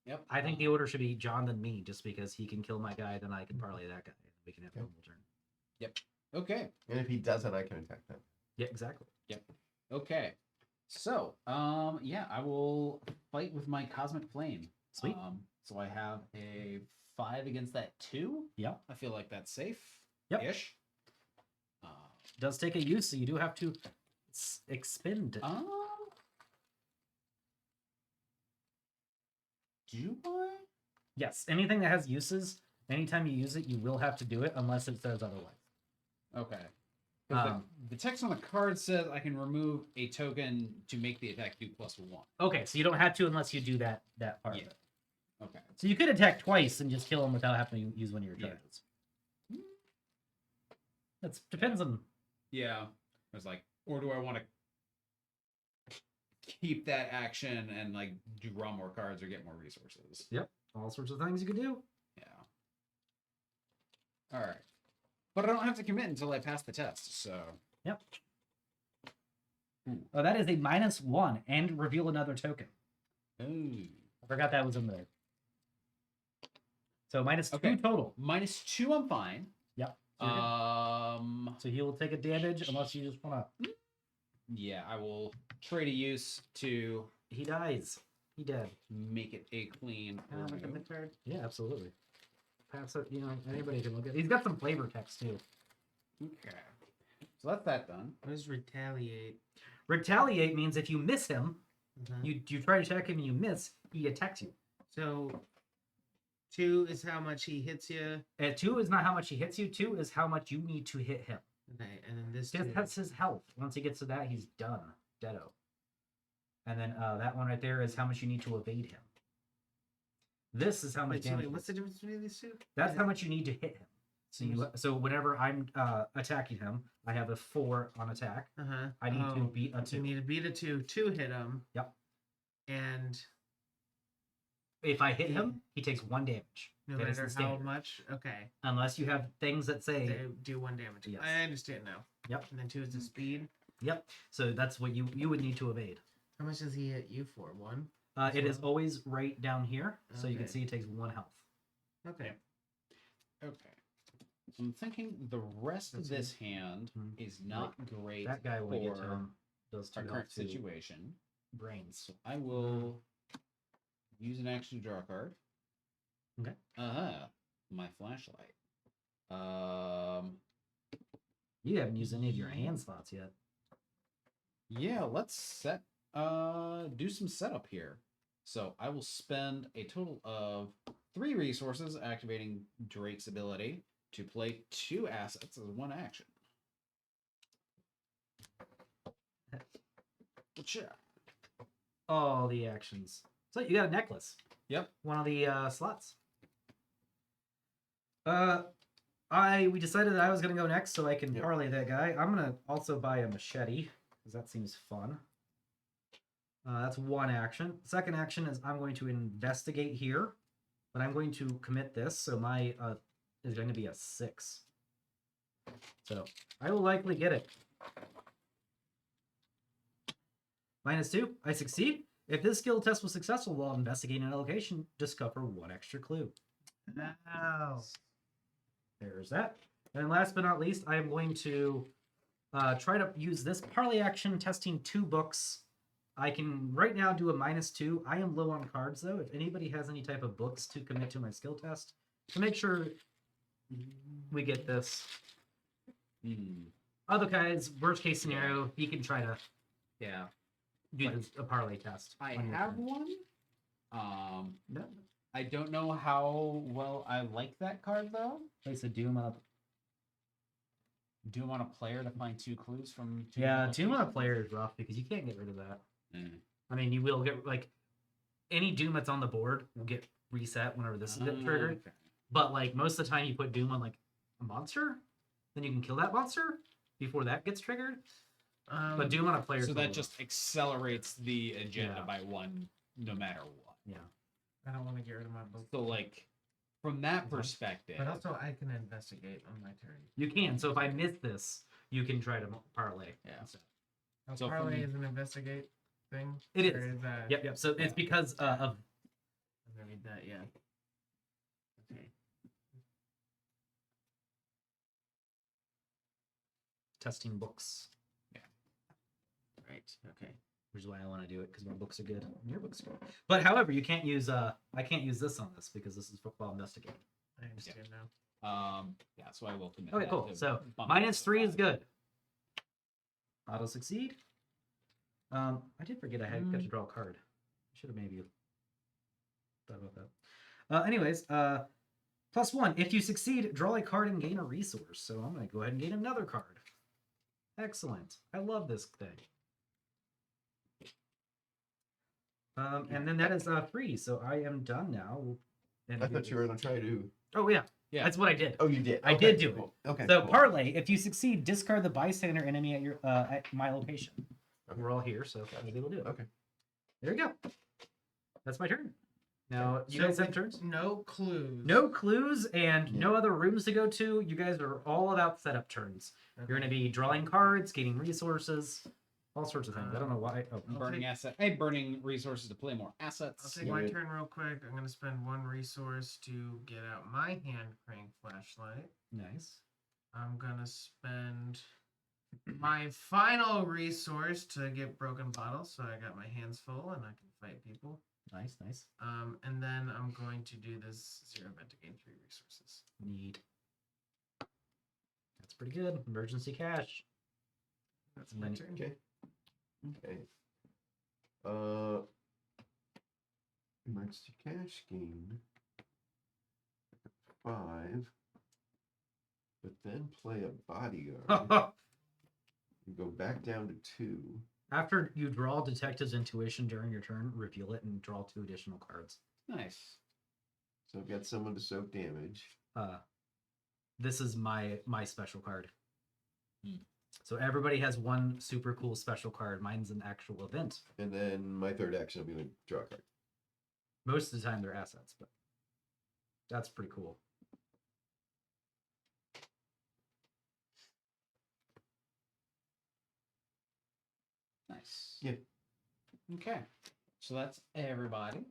Yep. I think the order should be John then me, just because he can kill my guy, then I can parlay that guy. We can have one more turn. Okay. And if he doesn't, I can attack them. Yeah, exactly. Okay. So, yeah, I will fight with my Cosmic Flame. Sweet. So I have a 5 against that 2. Yep. I feel like that's safe. Yep. Ish. Does take a use, so you do have to expend. Do I? Yes, anything that has uses, anytime you use it, you will have to do it unless it says otherwise. Okay. 'Cause the text on the card says I can remove a token to make the attack do +1. Okay, so you don't have to unless you do that part Yeah. of it. Okay. So you could attack twice and just kill him without having to use one of your Yeah. charges. That depends on. Yeah. I was like, or do I want to keep that action and like draw more cards or get more resources? Yep, all sorts of things you could do. Yeah. All right. But I don't have to commit until I pass the test, so. Yep. That is a -1 and reveal another token. Ooh. I forgot that was in there. So -2 Okay. total. -2, I'm fine. Yep. So you're good. So he will take a damage unless you just want to. Yeah, I will trade a use to He dies. He dead. make it a clean remove. Yeah, absolutely. Pass it. You know, anybody can look at. He's got some flavor text too. Okay. So that's that done. What does retaliate? Retaliate means if you miss him, Mhm. you try to attack him and you miss, he attacks you. So 2 is how much he hits you. 2 is not how much he hits you. 2 is how much you need to hit him. Okay, and then this That's his health. Once he gets to that, he's done. Deado. And then that one right there is how much you need to evade him. This is how much Wait, so damage. what's the difference between these two? That's how much you need to hit him. So whenever I'm attacking him, I have a 4 on attack. I need to beat a 2. You need to beat a 2 to hit him. Yep. And If I hit him, he takes 1 damage. no That is matter the how standard. much, okay, Unless you have things that say. they do 1 damage. Yes. I understand now. Yep. And then 2 is the speed. Yep. So that's what you would need to evade. How much does he hit you for? 1? It is always right down here, so you can Okay. see it takes 1 health. Okay. Okay. So I'm thinking the rest of That's this hand Mhm. is not great That guy when I get to for him does 2 our health current to situation. brains. So I will use an action to draw a card. Okay. My flashlight. You haven't used any of your hand slots yet. Yeah, let's do some setup here. So I will spend a total of 3 resources activating Drake's ability to play 2 assets as 1 action. Gotcha. All the actions. So you got a necklace. Yep. One of the slots. We decided that I was gonna go next, so I can Yep. parlay that guy. I'm gonna also buy a machete because that seems fun. That's 1 action. Second action is I'm going to investigate here, but I'm going to commit this, so my is going to be a 6. So I will likely get it. -2. I succeed. If this skill test was successful while investigating a location, discover 1 extra clue. Wow. There's that. And then last but not least, I am going to try to use this parlay action testing 2 books. I can right now do a -2. I am low on cards though. If anybody has any type of books to commit to my skill test, to make sure we get this. Otherwise, worst case scenario, you can try to do a parlay test. I on your have turn. one. No. I don't know how well I like that card though. Place a Doom on a Do you want a player to find 2 clues from 2 Yeah, Doom on a locations? player is rough because you can't get rid of that. Mm. I mean, you will get, like, any Doom that's on the board will get reset whenever this is triggered. Okay. But, like, most of the time you put Doom on, like, a monster, then you can kill that monster before that gets triggered. But Doom on a player is So a that little just accelerates the agenda Yeah. by 1 no matter what. rough. Yeah. I don't want to get rid of my book. So like from that Okay. perspective, But also, I can investigate on my turn. You can. So if I miss this, you can try to parlay. Yeah. instead. Now, So parlay from- is an investigate thing. It is. Or is that... Yep, yep. So it's because of I'm gonna read that. Yeah. Okay. testing books, Right. Okay. which is why I want to do it because my books are good. And your books are good. But however, you can't use I can't use this on this because this is football investigating. I understand now. yeah, so I will commit. Okay, that cool. to So bump it to -3 is 5. good. Auto succeed. I did forget I had got to draw a card. I should have maybe thought about that. Anyways, +1. If you succeed, draw a card and gain a resource. So I'm gonna go ahead and gain another card. Excellent. I love this thing. And then that is 3. So I am done now. And I thought you were gonna try to. Oh yeah, Yeah. that's what I did. Oh, you did. I Okay, did do it. cool. Okay. So cool. parlay, if you succeed, discard the bystander enemy at your at my location. Okay. We're all here, so we'll be able to do it. Okay. There you go. That's my turn. Now you So guys have with turns. No clues. No clues and no other rooms to go to. You guys are all about setup turns. You're going to be drawing cards, gaining resources, all sorts of things. I don't know why. Oh, Burning asset. Hey, burning resources to play more assets. I'll take my turn real quick. I'm gonna spend 1 resource to get out my hand crank flashlight. nice. I'm gonna spend my final resource to get broken bottles, so I got my hands full and I can fight people. Nice. And then I'm going to do this 0 event to gain 3 resources. Neat. That's pretty good. Emergency cash. That's my turn. Okay. Emergency cash gain 5, but then play a bodyguard. You go back down to 2. After you draw Detective's Intuition during your turn, reveal it and draw 2 additional cards. Nice. So I've got someone to soak damage. This is my special card. So everybody has one super cool special card. Mine's an actual event. And then my third action, I'm going to draw a card. Most of the time they're assets, but that's pretty cool. Nice. Yeah. Okay. So that's everybody.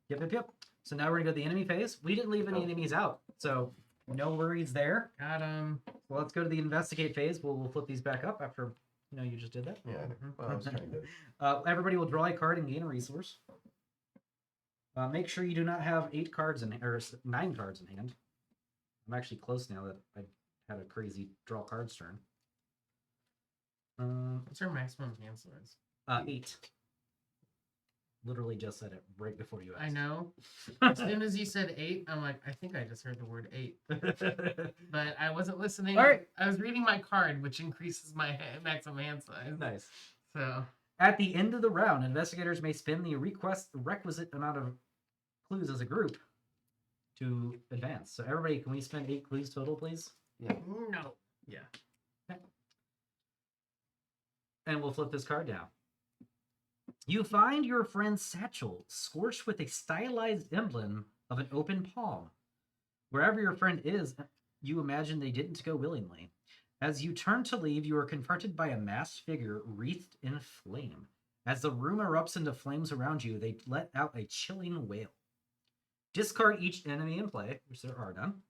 Yep. So now we're gonna go to the enemy phase. We didn't leave any enemies out, so no worries there. Got him. So let's go to the investigate phase. We'll flip these back up after you just did that. Yeah, well, I was trying to. Everybody will draw a card and gain a resource. Make sure you do not have 8 cards or 9 cards in hand. I'm actually close now that I had a crazy draw cards turn. What's our maximum hand size? 8. Literally just said it right before you asked. I know. As soon as you said 8, I'm like, I think I just heard the word 8. But I wasn't listening. All right. I was reading my card, which increases my maximum hand size. Nice. So At the end of the round, investigators may spend the requisite amount of clues as a group to advance. So everybody, can we spend 8 clues total, please? Yeah. no. Yeah. And we'll flip this card down. You find your friend's satchel scorched with a stylized emblem of an open palm. Wherever your friend is, you imagine they didn't go willingly. As you turn to leave, you are confronted by a masked figure wreathed in flame. As the room erupts into flames around you, they let out a chilling wail. Discard each enemy in play, which there are none,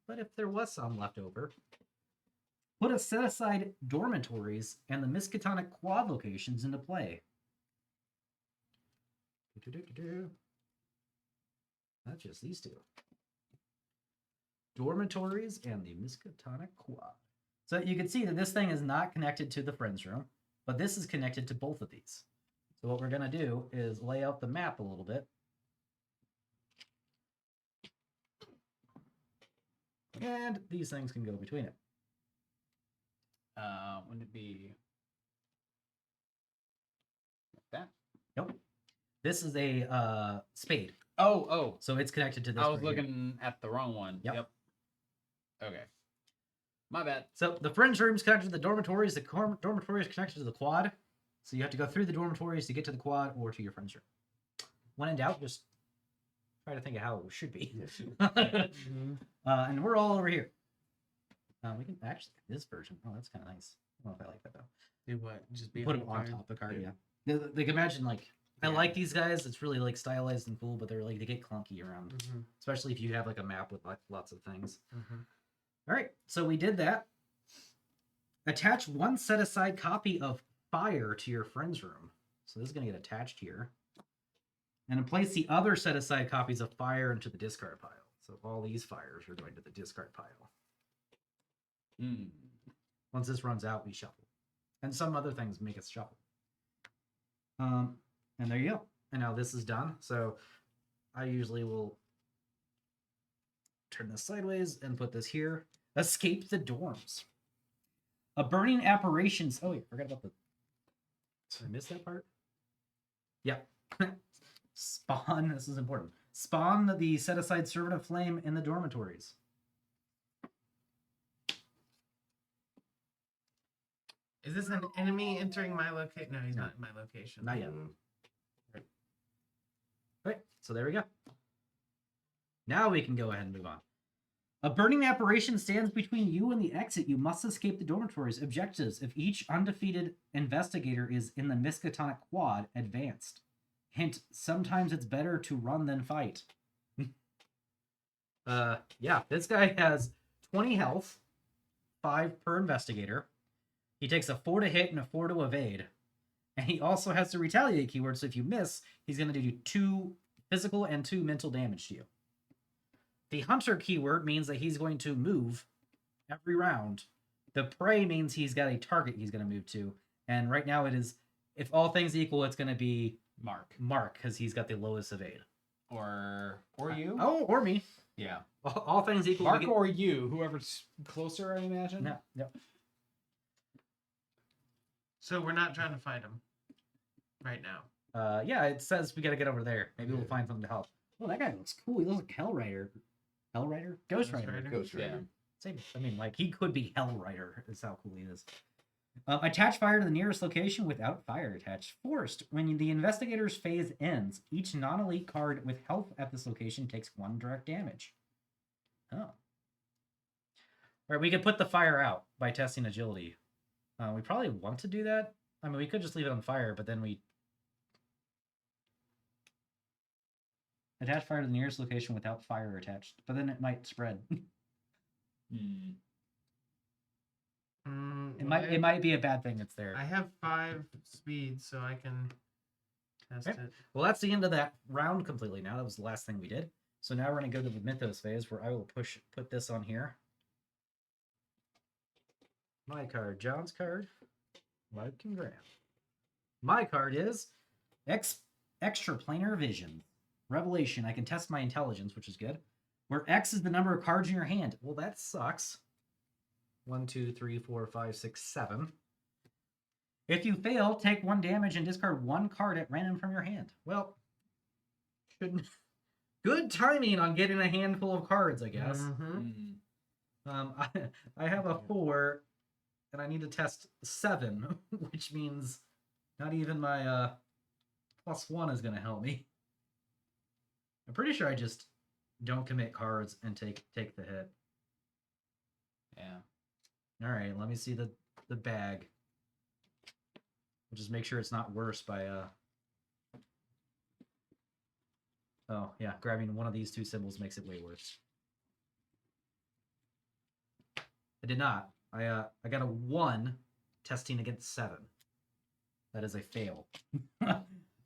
but if there was some left over, put a set aside dormitories and the Miskatonic quad locations into play. Not just these 2. Dormitories and the Miskatonic quad. So you can see that this thing is not connected to the friends room, but this is connected to both of these. So what we're going to do is lay out the map a little bit. And these things can go between it. Wouldn't it be like that? Nope. This is a spade. Oh. So it's connected to this. I was right here. looking at the wrong one. Yep. Okay. My bad. So the friends room is connected to the dormitories. The dormitory is connected to the quad. So you have to go through the dormitories to get to the quad or to your friends room. When in doubt, just try to think of how it should be. Yes. And we're all over here. We can actually this version. Oh, that's kind of nice. I don't know if I like that though. Do what? Just be Put them on top of the card. Yeah. Like imagine like I like these guys. It's really like stylized and cool, but they're like they get clunky around, especially if you have like a map with like lots of things. All right, so we did that. Attach one set aside copy of Fire to your friend's room. So this is going to get attached here. And then place the other set aside copies of Fire into the discard pile. So all these fires are going to the discard pile. Once this runs out, we shuffle. And some other things make us shuffle. And there you go. And now this is done. So I usually will turn this sideways and put this here. Escape the dorms. A burning apparitions. Oh, yeah, forgot about the. Did I miss that part? Yeah. Spawn. This is important. Spawn the set aside servant of flame in the dormitories. Is this an enemy entering my location? No, he's not in my location. Not yet. Right. So there we go. Now we can go ahead and move on. A burning apparition stands between you and the exit. You must escape the dormitories. Objectives: if each undefeated investigator is in the Miskatonic Quad, advanced. Hint: sometimes it's better to run than fight. Yeah, this guy has 20 health, 5 per investigator. He takes a 4 to hit and a 4 to evade. And he also has the retaliate keyword, so if you miss, he's going to do 2 physical and 2 mental damage to you. The hunter keyword means that he's going to move every round. The prey means he's got a target he's going to move to. And right now it is, if all things equal, it's going to be Mark, because he's got the lowest evade. Or you? Oh, or me. Yeah. All things equal. Mark or you, whoever's closer, I imagine. No, yep. So we're not trying to fight him right now. Yeah, it says we got to get over there. Maybe we'll find something to help. Oh, that guy looks cool. He looks like Hellrider. Hellrider? Ghost Rider. Ghost Rider. Yeah. Same. I mean, like, he could be Hellrider, is how cool he is. Attach fire to the nearest location without fire attached. Forced. When the investigator's phase ends, each non-elite card with health at this location takes 1 direct damage. Oh. All right, we could put the fire out by testing agility. We probably want to do that. I mean, we could just leave it on fire, but then we... Attach fire to the nearest location without fire attached, but then it might spread. It might be a bad thing that's there. I have 5 speed, so I can test Okay. it. Well, that's the end of that round completely now. That was the last thing we did. So now we're going to go to the Mythos phase, where I will put this on here. My card, John's card, Mike can grab. My card is Extraplanar Vision. Revelation. I can test my intelligence, which is good. Where X is the number of cards in your hand. Well, that sucks. 1, 2, 3, 4, 5, 6, 7. If you fail, take 1 damage and discard 1 card at random from your hand. Well, shouldn't. Good timing on getting a handful of cards, I guess. I have a 4, and I need to test 7, which means not even my +1 is going to help me. I'm pretty sure I just don't commit cards and take the hit. Yeah. All right, let me see the bag. We'll just make sure it's not worse by Oh yeah, grabbing one of these 2 symbols makes it way worse. I did not. I got a 1 testing against 7. That is a fail.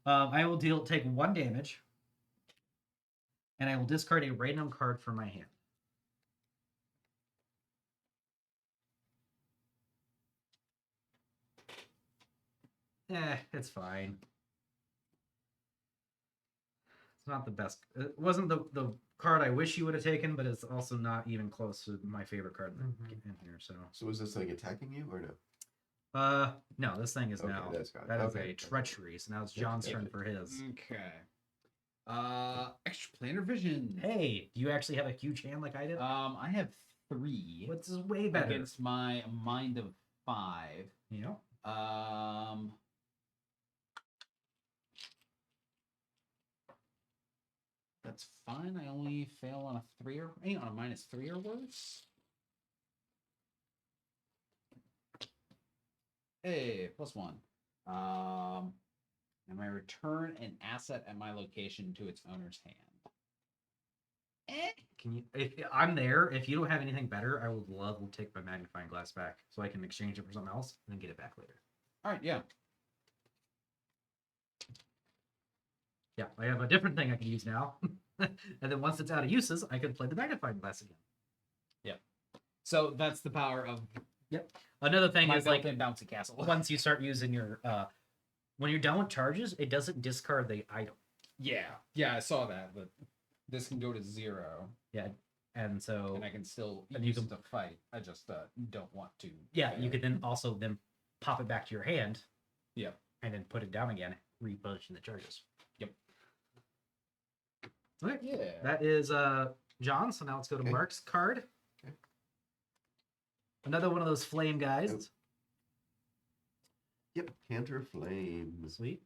I will take 1 damage, and I will discard a random card from my hand. It's fine. It's not the best. It wasn't the card I wish you would have taken, but it's also not even close to my favorite card in here. So is this like attacking you or no? No, this thing is Okay, now. that's got it. That is Okay, a treachery. So now it's John's turn for his. Okay. Extraplanar Vision. Hey, do you actually have a huge hand like I did? I have 3. What's is way better? Against my mind of 5. Yeah. That's fine. I only fail on a 3 or on a -3 or worse. Hey, +1. And I return an asset at my location to its owner's hand. Can you? If I'm there, if you don't have anything better, I would love to take my magnifying glass back so I can exchange it for something else and then get it back later. All right, yeah. Yeah, I have a different thing I can use now, and then once it's out of uses, I can play the magnifying glass again. Yep. So that's the power of Another thing my is like built-in bouncy castle. once you start using your when you're done with charges, it doesn't discard the item. Yeah, I saw that, but this can go to 0. Yeah, and so And I can still And you use can- it to fight. I just don't want to. yeah, you could then also then pop it back to your hand. Yep. And then put it down again, replenishing the charges. Yep. Okay. Yeah. That is John. So now let's go to Okay. Mark's card. Okay. Another one of those flame guys. Yep. Yep, Canter Flames. Sweet.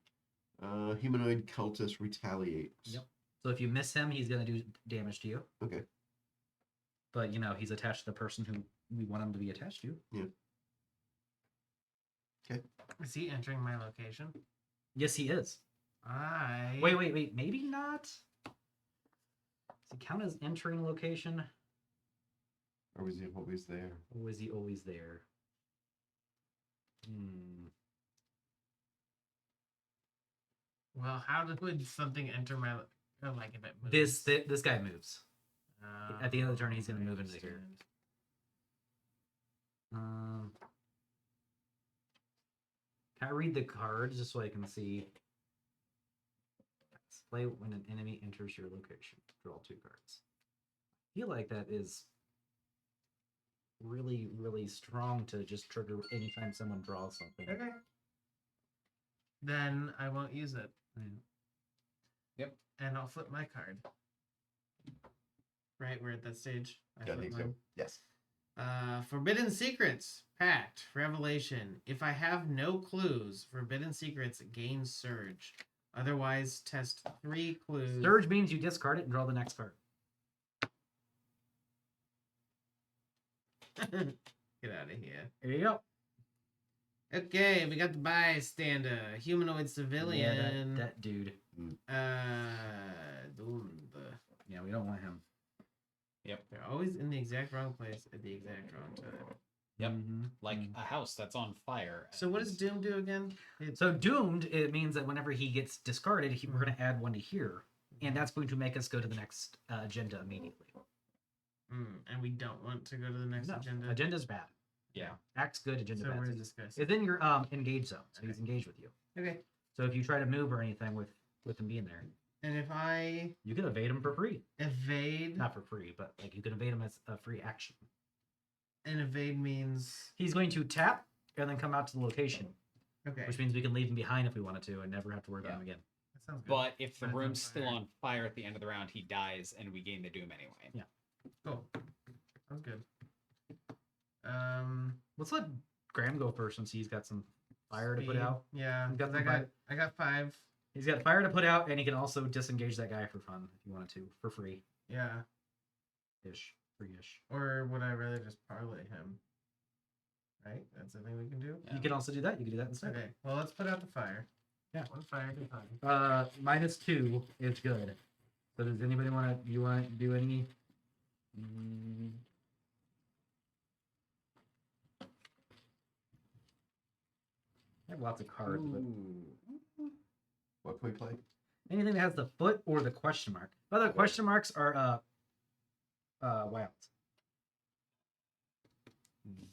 Humanoid cultist retaliates. Yep. So if you miss him, he's gonna do damage to you. Okay. but he's attached to the person who we want him to be attached to. Is he entering my location? Yes, he is. Wait. Maybe not. Does it count as entering location? Or was he always there? Or was he always there? Well, how would something enter my like if it moves? This guy moves. At the end of the turn, he's going to move into here. Can I read the cards just so I can see? Play when an enemy enters your location. Draw 2 cards. I feel like that is really, really strong to just trigger anytime someone draws something. Okay. Then I won't use it. Yep. And I'll flip my card. Right, we're at that stage. I flip think so. mine. Yes. Forbidden Secrets. Pact. Revelation. If I have no clues, Forbidden Secrets gain Surge. Otherwise, test 3 clues. Surge means you discard it and draw the next card. Get out of here. There you go. Okay, we got the bystander. Humanoid civilian. Yeah, that dude. Yeah, we don't want him. They're always in the exact wrong place at the exact wrong time. Yep. Like a house that's on fire. So what does Doom do again? So doomed, it means that whenever he gets discarded, we're going to add 1 to here. And that's going to make us go to the next agenda immediately. And we don't want to go to the next agenda. Agenda's bad. Yeah. Act's good, agenda So bad. where's this guy? It's in your engage zone, so he's engaged with you. Okay. So if you try to move or anything with him being there, And if I you can evade him for free. evade, Not for free, but like you can evade him as a free action. and evade means He's going to tap and then come out to the location, okay. which means we can leave him behind if we wanted to and never have to worry about him again. That sounds good. But if the That's on room's still fire. on fire at the end of the round, he dies and we gain the doom anyway. Yeah. Cool. Sounds good. Let's let Graham go first since he's got some fire to put speed. out. Yeah, He's got 'cause some I got 5. He's got fire to put out, and he can also disengage that guy for fun if you wanted to, for free. Yeah. Ish. Free-ish. Or would I rather just parlay him? Right? That's the thing we can do. Yeah. You can also do that. You can do that instead. Okay. Well, let's put out the fire. Yeah. 1 fire at a time. -2 is good. So does anybody want to do any? I have lots of cards, but What can we play? anything that has the foot or the question mark. By the way, question marks are wilds.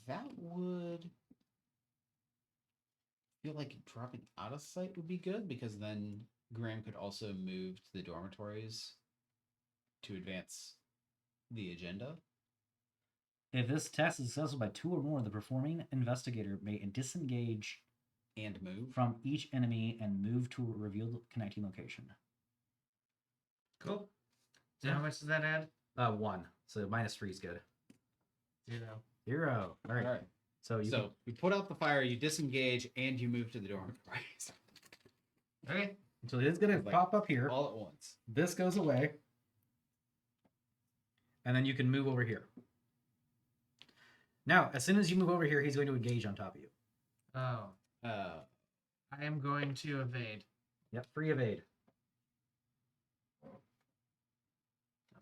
That would feel like dropping out of sight would be good because then Graham could also move to the dormitories to advance the agenda. If this test is successful by 2 or more, the performing investigator may disengage And move. from each enemy and move to a revealed connecting location. Cool. So Yeah. how much does that add? 1. So -3 is good. 0. 0. All right. All right. So you So you put out the fire, you disengage, and you move to the dormitories Okay. so it's gonna Like, pop up here. all at once. This goes away, and then you can move over here. Now, as soon as you move over here, he's going to engage on top of you. Oh. I am going to evade. Yep, free evade. I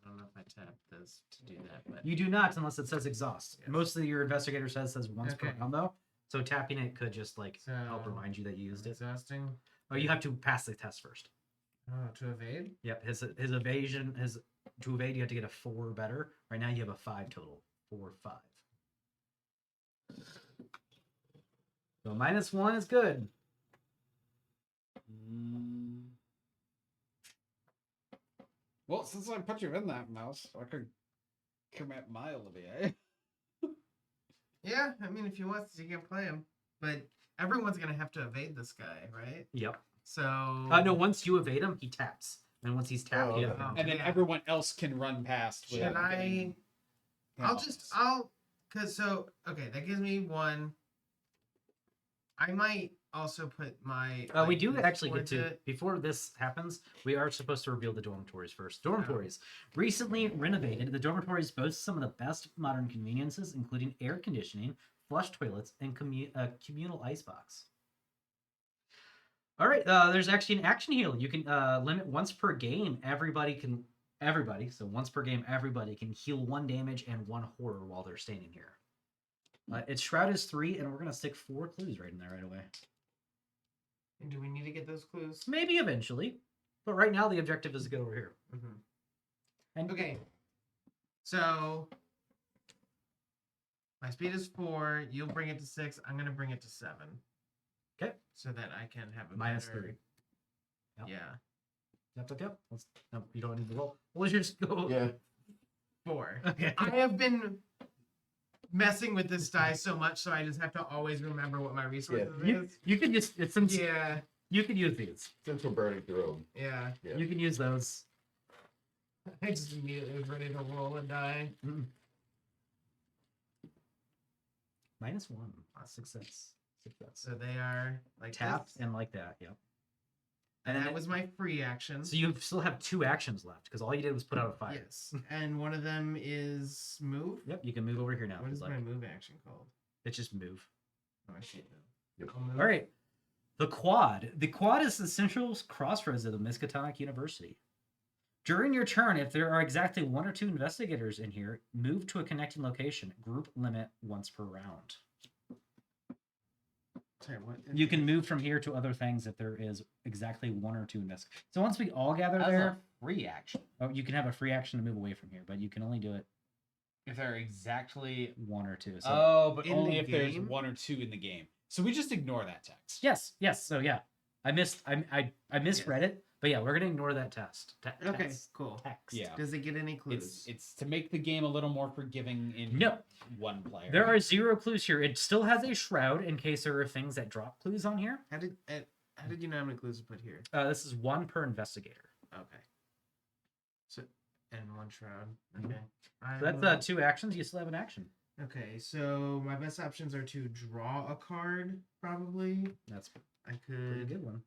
don't know if I tapped this to do that, but You do not unless it says exhaust. Yes. Most of your investigator says once per Okay. round though. So tapping it could just like so help remind you that you used it. exhausting. Oh, you have to pass the test first. Oh, to evade? Yep, his evasion to evade you have to get a 4 or better. Right now you have a 5 total. 4, 5. So -1 is good. Well, since I put you in that mouse, I could commit my Olivier. Yeah, I mean, if he wants to, you can play him. But everyone's going to have to evade this guy, right? Yep. So. No, once you evade him, he taps. And once he's tapped, Oh, you okay. have And then Yeah. everyone else can run past. Should without I? getting Because, okay, that gives me 1. I might also put my. We like, do this actually get towards to, it? before this happens, we are supposed to reveal the dormitories first. Dormitories. Recently renovated, the dormitories boast some of the best modern conveniences, including air conditioning, flush toilets, and communal icebox. All right, there's actually an action heal. You can limit once per game. Everybody, so once per game, everybody can heal 1 damage and 1 horror while they're standing here. Its shroud is 3, and we're gonna stick 4 clues right in there right away. And do we need to get those clues? Maybe eventually, but right now the objective is to get over here. Mm-hmm. And Okay. So my speed is 4. You'll bring it to 6. I'm gonna bring it to 7. Okay. So that I can have a Minus better... 3. Yep. Yeah. Yep. No, you don't need to roll. We'll just go. Yeah. 4. Okay. I have been messing with this die so much, so I just have to always remember what my resources is. You can just since Yeah. you can use these. Since we're burning through them. Yeah. Yeah. You can use those. I just immediately was ready to roll and die. -1. Success. So they are like Tap this. and like that. Yep. And then that it- was my free action. So you still have 2 actions left because all you did was put out a fire. Yes. And one of them is move. Yep. You can move over here now. What if is you'd my like. move action called? It's just move. Oh, I see it now. Yep. I'll move. All right. The quad. The quad is the central crossroads of the Miskatonic University. During your turn, if there are exactly 1 or 2 investigators in here, move to a connecting location. Group limit once per round. Sorry, what? You can move from here to other things if there is exactly 1 or 2 investigators. So once we all gather As there, a free action. oh, you can have a free action to move away from here, but you can only do it If there are exactly 1 or 2. So oh, but in only the if there's game? 1 or 2 in the game. So we just ignore that text. yes. So yeah, I misread it, but yeah, we're gonna ignore that test. Okay, Text. cool. Text. Yeah. Does it get any clues? It's to make the game a little more forgiving in No. one player. There are 0 clues here. It still has a shroud in case there are things that drop clues on here. How did you know how many clues to put here? This is 1 per investigator. Okay. So and 1 shroud. Mhm. Okay. So that's 2 actions. You still have an action. Okay, so my best options are to draw a card, probably. That's I a pretty could good one.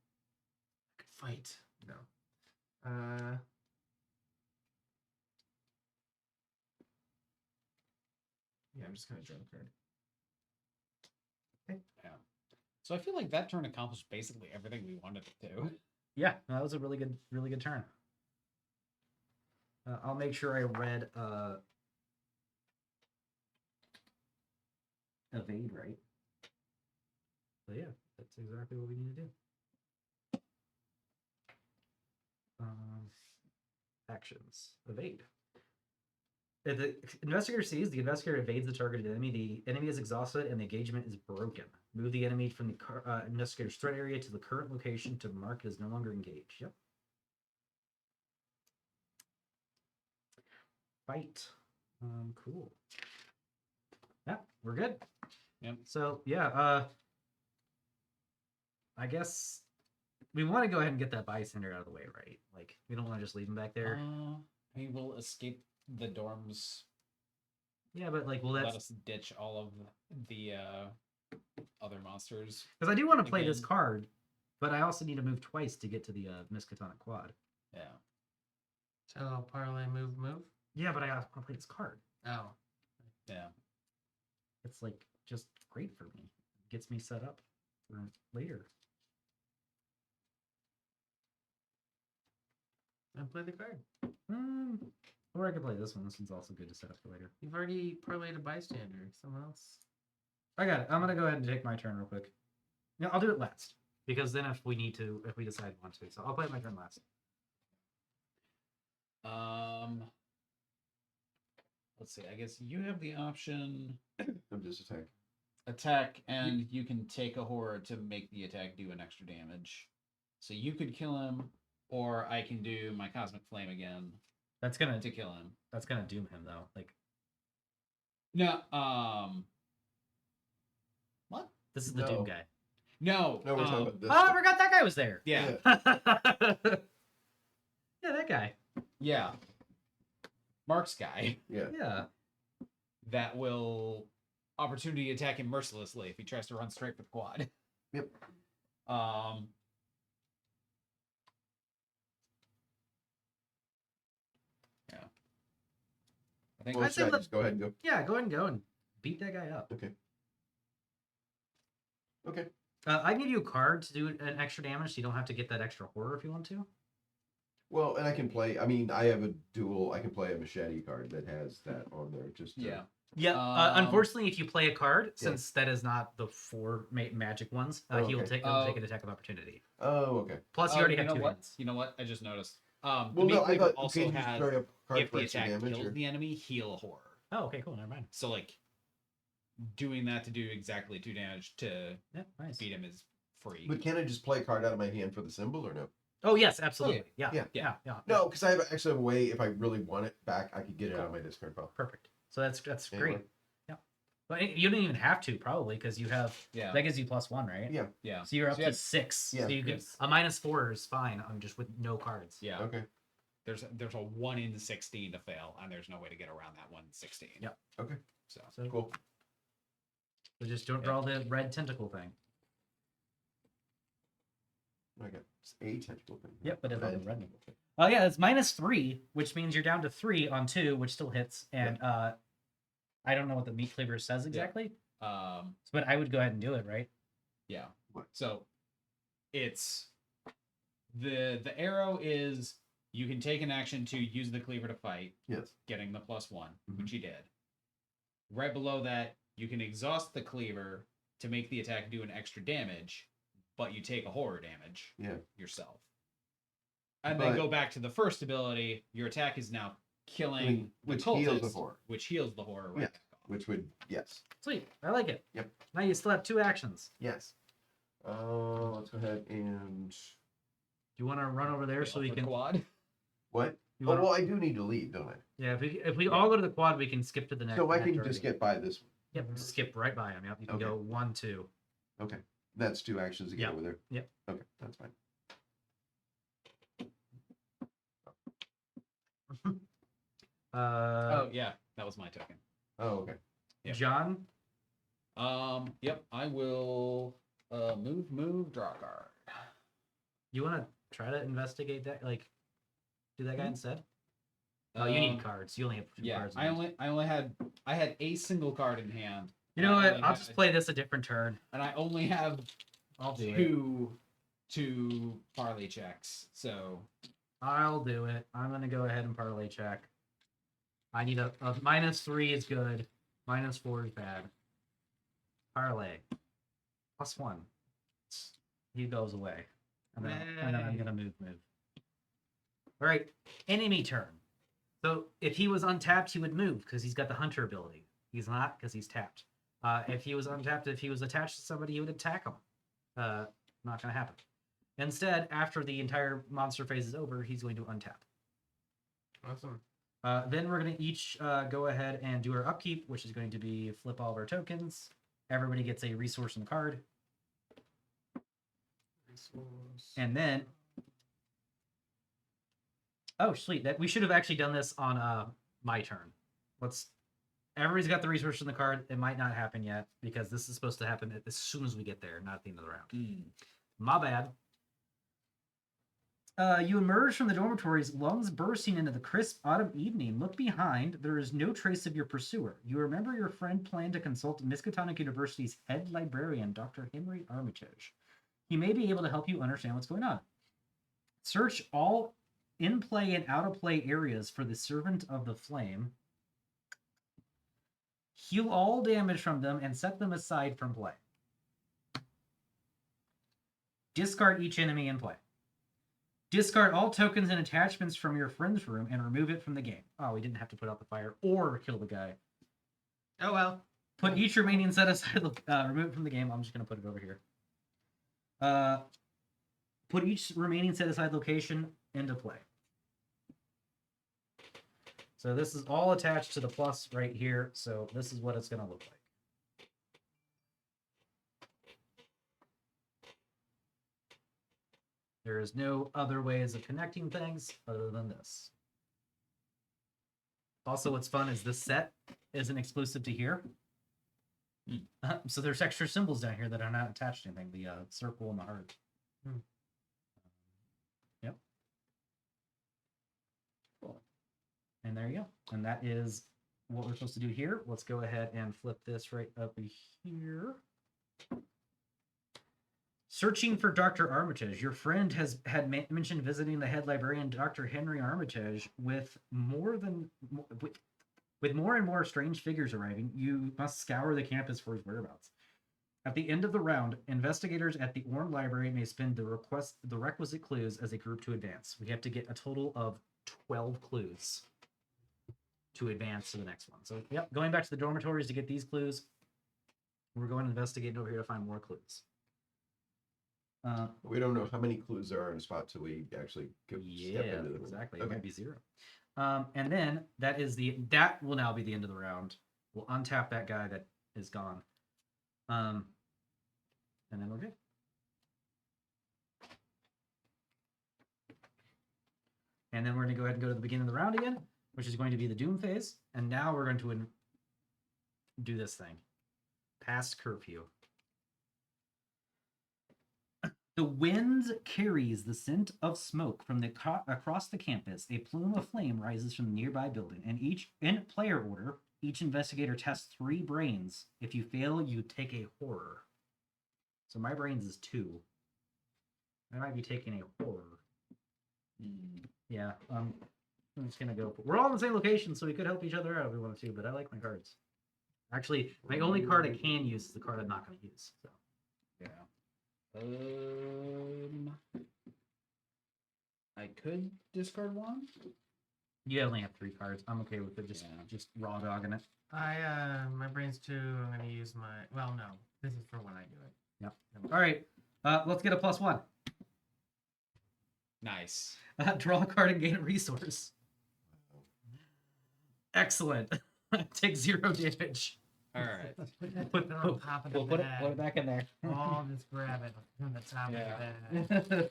fight. No. Yeah, I'm just gonna draw a card. So I feel like that turn accomplished basically everything we wanted it to. Yeah, no, that was a really good turn. I'll make sure I read evade right. So yeah, that's exactly what we need to do. Actions. Evade. If the investigator sees, the investigator evades the targeted enemy. The enemy is exhausted and the engagement is broken. Move the enemy from the investigator's threat area to the current location to mark it as no longer engaged. Yep. Fight. Cool. Yeah, we're good. Yep. So yeah, I guess we want to go ahead and get that bystander out of the way, right? Like we don't want to just leave him back there. We will escape the dorms. Yeah, but like, well, Let that's us ditch all of the other monsters. because I do want to play this Again. card, but I also need to move twice to get to the Miskatonic Quad. Yeah. So parlay, move. Yeah, but I want to play this card. Oh. Yeah. It's like just great for me. It gets me set up for later. And play the card. Or I could play this one. This one's also good to set up for later. You've already parlayed a bystander. Someone else. I got it. I'm gonna go ahead and take my turn real quick. No, I'll do it last because then if we decide we want to, so I'll play my turn last. Let's see. I guess you have the option I'm just attacking. attack, and you can take a horror to make the attack do an extra damage. So you could kill him, or I can do my cosmic flame again That's gonna to kill him. That's gonna doom him though. Like No. What? this is the No. doom guy. No. No, we're talking about this. Oh, I forgot that guy was there. Yeah. Yeah, that guy. Yeah. Mark's guy Yeah. Yeah. that will opportunity attack him mercilessly if he tries to run straight for the quad. Yeah. I think Well, I'd say should I let- just go ahead and go? Yeah, go ahead and go and beat that guy up. Okay. Okay. I can give you a card to do an extra damage, so you don't have to get that extra horror if you want to. Well, and I can play. I mean, I have a dual. I can play a machete card that has that on there. Just to, yeah. Yeah. Um, Unfortunately, if you play a card, since that is not the 4 magic ones, Oh, he'll okay. take an attack of opportunity. Oh, okay. Plus, you already have know 2 what? hands. You know what? I just noticed. Well, the meat no, I cleaver thought also can you just has carry a card if for the extra attack damage. kills Or... the enemy, heal horror. Oh, okay, cool. Never mind. So like doing that to do exactly 2 damage to Yeah, nice. beat him is free. But can I just play a card out of my hand for the symbol or no? Oh yes, absolutely. Yeah. Yeah. No, because I have actually have a way. If I really want it back, I could get it out of my discard pile. Perfect. So that's Anyway. great. Yeah. But you don't even have to probably because you have yeah. that gives you +1, right? Yeah. Yeah. So you're up So you to have- 6. Yeah. So you get Yes. a -4 is fine. I'm just with no cards. Yeah. Okay. There's a 1 in 16 to fail, and there's no way to get around that 1 in 16. Yep. Okay. So So, Cool. so just don't draw the red tentacle thing. I got a tentacle thing. Yep, but it's Red. not the red. Oh yeah, it's -3, which means you're down to 3 on 2, which still hits. And I don't know what the meat cleaver says exactly, but I would go ahead and do it, right? yeah. What? So it's the arrow is you can take an action to use the cleaver to fight, Yes. getting the +1, Mhm. which you did. Right below that, you can exhaust the cleaver to make the attack do an extra damage, but you take a horror damage Yeah. yourself. And then But- go back to the first ability. Your attack is now killing the Which heals the cultist, horror. which heals the horror. Right Yeah. back off. Which would Sweet, I like it. Yep. Now you still have 2 actions. yes. Let's go ahead and Do you want to run over there so we Upper can? quad. what? You Oh wanna- well, I do need to leave, don't I? Yeah, if we all go to the quad, we can skip to the next. So I next can target. just get by this one. Yep, skip right by him. Yep, you can Okay. go 1, 2. Okay. That's 2 actions to get Yeah. over there. Yep. Okay, that's fine. Oh yeah, that was my token. Oh, okay. Yep. John, Yep. I will move, draw a card. you want to try to investigate that? Like, do that guy instead? Oh, you need Um, cards. You only have 2 Yeah, cards. I had a single card in hand. You know I what? only I'll had- just play this a different turn. And I only have I'll do it. two parlay checks. So I'll do it. I'm gonna go ahead and parlay check. I need a -3 is good. -4 is bad. Parlay. +1. He goes away. And then I'm gonna move. All right. Enemy turn. So if he was untapped, he would move because he's got the hunter ability. He's not because he's tapped. If he was untapped, if he was attached to somebody, he would attack him. Not gonna happen. Instead, after the entire monster phase is over, he's going to untap. Awesome. Then we're going to each go ahead and do our upkeep, which is going to be flip all of our tokens. Everybody gets a resource and card. And then... Oh, sweet. That we should have actually done this on my turn. Everybody's got the resource and the card. It might not happen yet, because this is supposed to happen as soon as we get there, not at the end of the round. My bad. You emerge from the dormitories, lungs bursting into the crisp autumn evening. Look behind. There is no trace of your pursuer. You remember your friend planned to consult Miskatonic University's head librarian, Dr. Henry Armitage. He may be able to help you understand what's going on. Search all in-play and out-of-play areas for the Servant of the Flame. Heal all damage from them and set them aside from play. Discard each enemy in play. Discard all tokens and attachments from your friend's room and remove it from the game. Oh, we didn't have to put out the fire or kill the guy. Oh well. Put each remaining set aside, remove it from the game. I'm just going to put it over here. Put each remaining set aside location into play. So this is all attached to the plus right here. So this is what it's going to look like. There is no other ways of connecting things other than this. Also, what's fun is this set isn't exclusive to here. So there's extra symbols down here that are not attached to anything. The circle and the heart. Hmm. Yep. Cool. And there you go. And that is what we're supposed to do here. Let's go ahead and flip this right up here. Searching for Dr. Armitage. Your friend had mentioned visiting the head librarian, Dr. Henry Armitage, with more and more strange figures arriving. You must scour the campus for his whereabouts. At the end of the round, investigators at the Orm Library may spend the requisite clues as a group to advance. We have to get a total of 12 clues to advance to the next one. So, yep, going back to the dormitories to get these clues. We're going to investigate over here to find more clues. We don't know how many clues there are in a spot till we actually step into them. Exactly. Okay. It might be 0. And then that will now be the end of the round. We'll untap that guy that is gone. And then we're good. And then we're going to go ahead and go to the beginning of the round again, which is going to be the Doom phase. And now we're going to do this thing. Past curfew. The wind carries the scent of smoke from across the campus. A plume of flame rises from the nearby building, and in player order, each investigator tests 3 brains. If you fail, you take a horror. So my brains is 2. I might be taking a horror. Yeah, I'm just gonna go. We're all in the same location, so we could help each other out if we wanted to. But I like my cards. Actually, my only card I can use is the card I'm not going to use. So Yeah. I could discard 1. you only have 3 cards. I'm okay with it. Just raw dogging it. My brain's 2. I'm gonna use my. Well, no. This is for when I do it. Yep. All right. Let's get a +1. Nice. Draw a card and gain a resource. Excellent. Take 0 damage. All right. Put it on top of the We'll bag. put it back in there. I'll just grab it from the top Yeah. of the bag.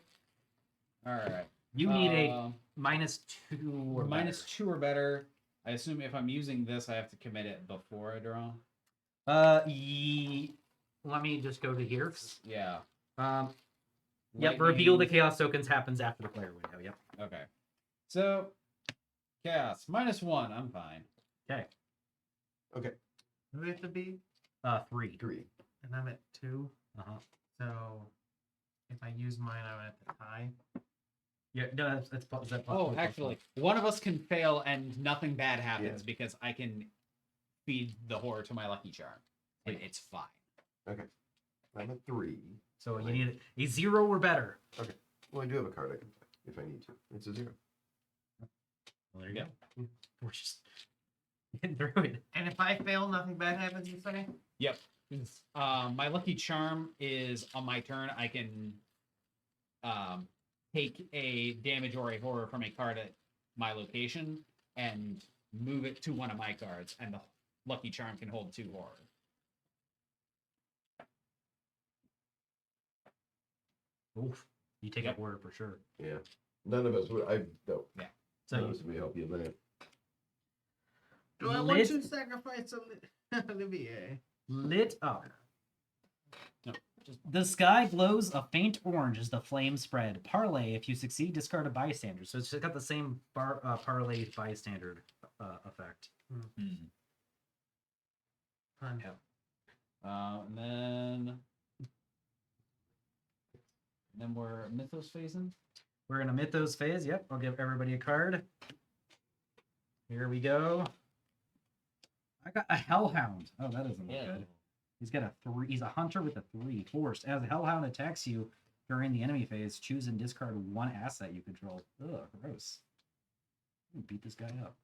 All right. You need a -2 or -2 or better. I assume if I'm using this, I have to commit it before I draw. Let me just go to here. Yeah. Yep. Reveal the chaos tokens happens after the player window. Yep. Okay. So, chaos -1. I'm fine. Okay. Okay. Who have to be? 3. 3. And I'm at 2. Uh-huh. So if I use mine, I'm at the tie. Yeah. No, that's is that Oh, actually, one of us can fail and nothing bad happens because I can feed the horror to my lucky charm, and it's fine. Okay. I'm at 3. So you need a 0 or better. Okay. Well, I do have a card I can play if I need to. It's a 0. Well, there you go. We're just getting through it. And if I fail, nothing bad happens, you say? Yep. My lucky charm is on my turn. I can take a damage or a horror from a card at my location and move it to one of my cards, and the lucky charm can hold 2 horror. Oof. You take a horror for sure. Yeah. None of us would. No. Yeah. So None of us would help you there. Do I want to sacrifice Olivier? lit up. No, The sky glows a faint orange as the flames spread. Parlay, if you succeed, discard a bystander. So it's just got the same parlay bystander effect. Fun. And then we're Mythos phasing. We're gonna Mythos phase. Yep, I'll give everybody a card. Here we go. I got a Hellhound. Oh, that doesn't look good. He's got a 3. He's a hunter with a 3. Forced. As a Hellhound attacks you during the enemy phase, choose and discard 1 asset you control. Ugh, gross. Beat this guy up.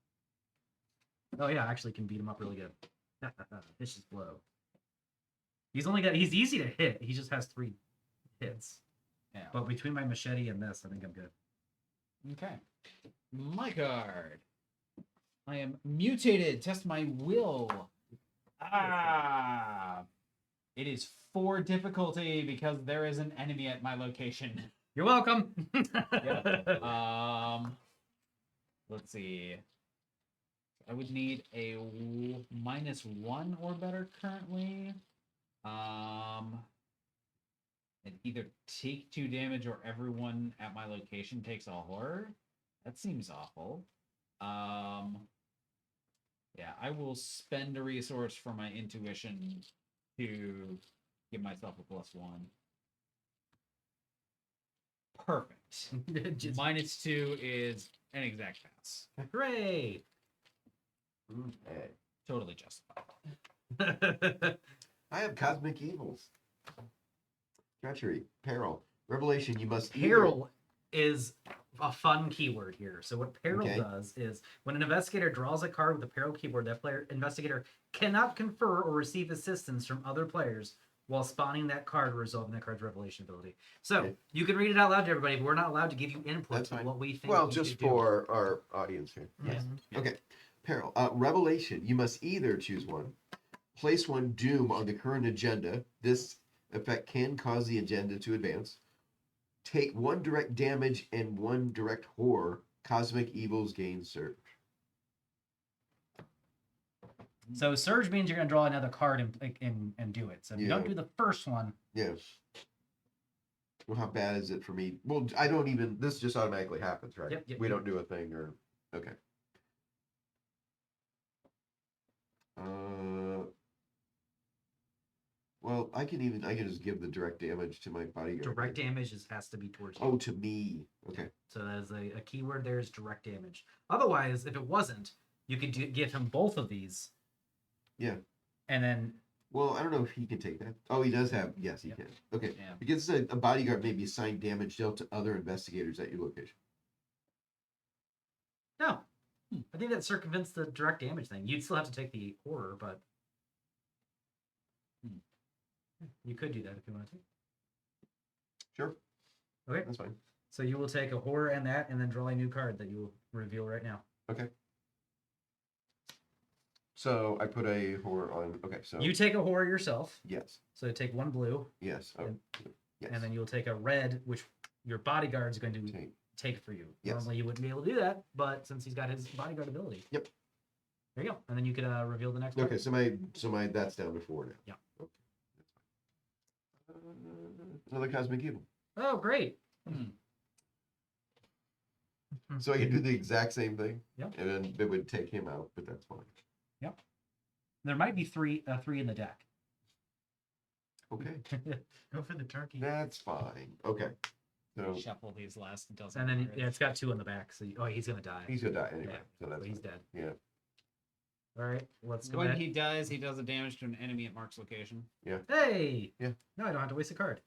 Oh yeah, I actually can beat him up really good. Vicious blow. He's easy to hit. He just has 3 hits. Yeah. But between my machete and this, I think I'm good. Okay. My card. I am mutated. Test my will. It is 4 difficulty because there is an enemy at my location. You're welcome. Let's see. I would need a -1 or better currently. And either take 2 damage or everyone at my location takes a horror. That seems awful. Yeah, I will spend a resource for my intuition to give myself a +1. Perfect. Just- -2 is an exact pass. Hooray! Okay. Totally justified. I have cosmic evils. Treachery, peril, revelation. You must either- Peril is a fun keyword here. So what peril Okay. does is when an investigator draws a card with a peril keyword, that player investigator cannot confer or receive assistance from other players while spawning that card or resolving that card's revelation ability. So Okay. you can read it out loud to everybody, but we're not allowed to give you input That's on fine. what we think. Well, you just should do. for our audience here. Yeah. Okay. Peril. Revelation. You must either choose one. Place one doom on the current agenda. This effect can cause the agenda to advance. Take 1 direct damage and 1 direct horror. Cosmic evils gain surge. So surge means you're going to draw another card and do it. So if you don't Yeah. do the first one, Yeah. Well, how bad is it for me? Well, I don't even. This just automatically happens, right? Yep. We don't do a thing or. Okay. Well, I can just give the direct damage to my bodyguard. direct here. damage has to be towards you. Oh, to me. Okay. So that is a keyword there is direct damage. Otherwise, if it wasn't, you could give him both of these. Yeah. And then Well, I don't know if he can take that. Oh, he does have. Yes, he Yep. can. Okay. Yeah. Because a bodyguard may be assigned damage dealt to other investigators at your location. no. I think that circumvents the direct damage thing. You'd still have to take the horror, but you could do that if you wanted to. Sure. Okay. That's fine. So you will take a horror and that, and then draw a new card that you will reveal right now. Okay. So I put a horror on. Okay. So You take a horror yourself. yes. So take 1 blue, Yes. Oh, And- yes. and then you'll take a red, which your bodyguard is going to Take. take for you. Yes. Normally you wouldn't be able to do that, but since he's got his bodyguard ability. Yep. There you go. And then you could reveal the next one. Okay, so my that's down to 4 now. Yeah. Okay. That's fine. Another cosmic evil. Oh, great. So I can do the exact same thing. Yep. And then it would take him out, but that's fine. There might be three in the deck. Okay. Go for the turkey. That's fine. Okay. So Shuffle these last dozen. And then cards. it's got 2 in the back. So he's gonna die. he's gonna die anyway. Yeah, So that's So he's fine. dead. Yeah. All right, let's go When ahead. he does a damage to an enemy at Mark's location. Hey. Yeah. No, I don't have to waste a card.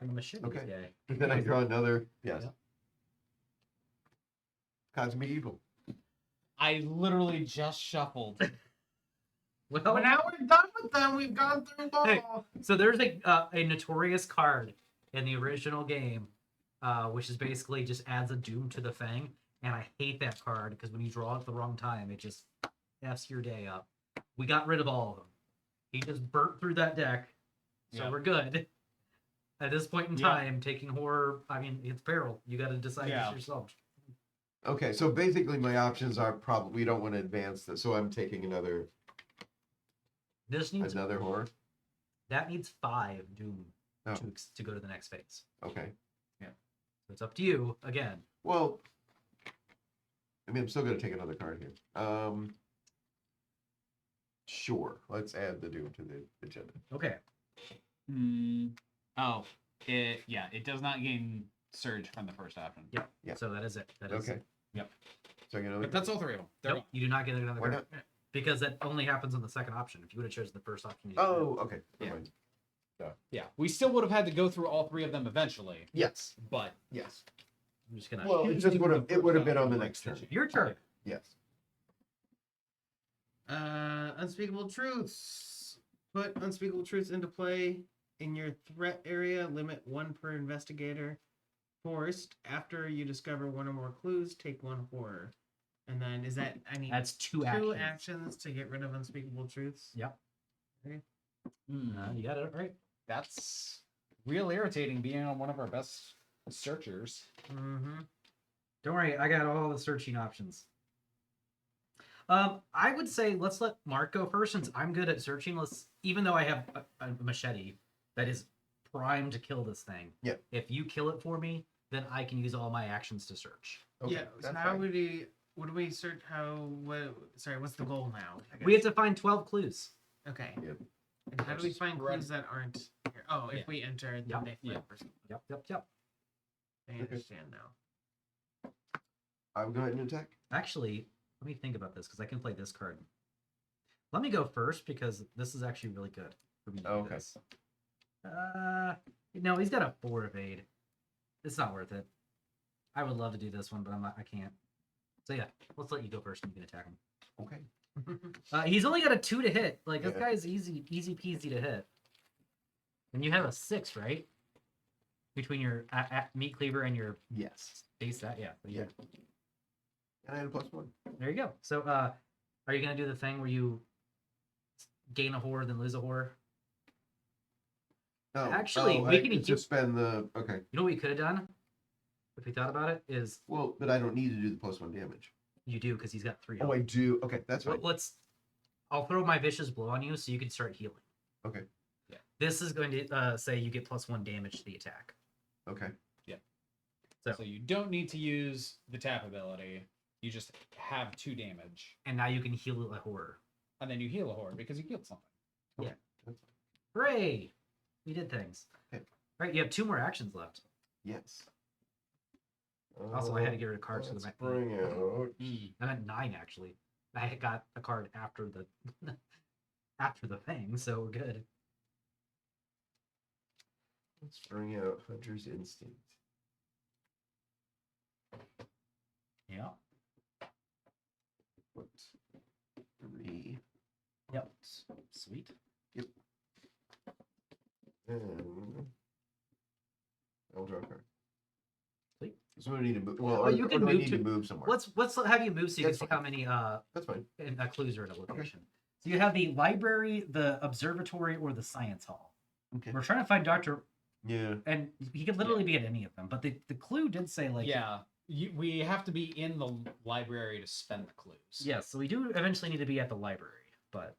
I'm a machine Okay. guy. And then I draw another. Yes. Yeah. Cosmic evil. I literally just shuffled. Well, But now we're done with them. We've gone through them Hey. all. so there's a notorious card in the original game, which is basically just adds a doom to the Fang, and I hate that card because when you draw it at the wrong time, it just f's your day up. We got rid of all of them. He just burnt through that deck, so Yeah. we're good. At this point in Yeah. time, taking horror, I mean, it's peril. You got to decide Yeah. this yourself. Okay, so basically my options are probably we don't want to advance this, so I'm taking another This needs horror. that needs 5 doom Oh. to go to the next phase. Okay. So it's up to you again. Well, I mean, I'm still gonna take another card here. Sure. Let's add the doom to the agenda. Okay. Oh, it does not gain surge from the first option. Yep. Yeah. So that is it. That is Okay. Yep. So I get another. But that's all 3 of them. They're Nope, you do not get another Why card. not? Because that only happens on the second option. If you would have chosen the first option, you Oh, okay. Yeah. Never mind. Yeah, we still would have had to go through all 3 of them eventually, Yes. but Yes. I'm just gonna. Well, it just would have. It would have been on the next turn. Your turn. Yes. Unspeakable truths. Put unspeakable truths into play in your threat area. Limit 1 per investigator. Forced. After you discover 1 or more clues, take 1 horror. And then is that I need That's 2 2 actions. actions to get rid of unspeakable truths? Yep. mm, You got it right. that's real irritating being on one of our best searchers. Mm-hmm. Don't worry, I got all the searching options. I would say let's let Mark go first since I'm good at searching. Even though I have a machete that is primed to kill this thing. Yeah. If you kill it for me, then I can use all my actions to search. Okay, Yeah. So that's how fine. would we? What do we search? Sorry. What's the goal now? I We have guess? to find 12 clues. Okay. Yep. And how do we Versus find red. clues that aren't here? Oh, if Yeah. we enter, then Yep. they Yeah. flip or something. Yep. I understand now. I will go ahead and attack. Actually, let me think about this because I can play this card. Let me go first because this is actually really good for me to do Okay. this. No, he's got a 4 evade. It's not worth it. I would love to do this one, but I can't. So yeah, let's let you go first and you can attack him. Okay. He's only got a 2 to hit. Like this Yeah. guy's easy peasy to hit. And you have a 6, right? Between your meat cleaver and your Yes. base that, yeah. Yeah. And I had a +1. There you go. So are you gonna do the thing where you gain a horror then lose a horror? Oh, Actually, we can just spend the okay. You know what we could have done if we thought about it is Well, but I don't need to do the +1 damage. you do because he's got 3. Oh, I do. Okay, that's fine. I'll throw my vicious blow on you so you can start healing. Okay. Yeah. This is going to say you get +1 damage to the attack. Okay. So you don't need to use the tap ability. You just have 2 damage, And now you can heal a horror. and then you heal a horde because you killed something. That's fine. Hooray! We did things. Okay. All right, you have 2 more actions left. Yes. Also, I had to get rid of cards because Let's I'm at 8. bring out. I'm at 9 actually. I had got a card after the after the thing, so we're good. Let's bring out Hunter's Instinct. Yeah. What? 3. Yep. Sweet. And I'll draw a card. Sweet. So I need to move. Well, Well, or, you or can do I move need to move somewhere? Let's have you move so you can That's see fine. how many That's fine. clues are in a location. So you have the library, the observatory, or the science hall. Okay. We're trying to find Doctor, Yeah. and he could literally be at any of them. But the clue did say like We have to be in the library to spend the clues. yes. So we do eventually need to be at the library, but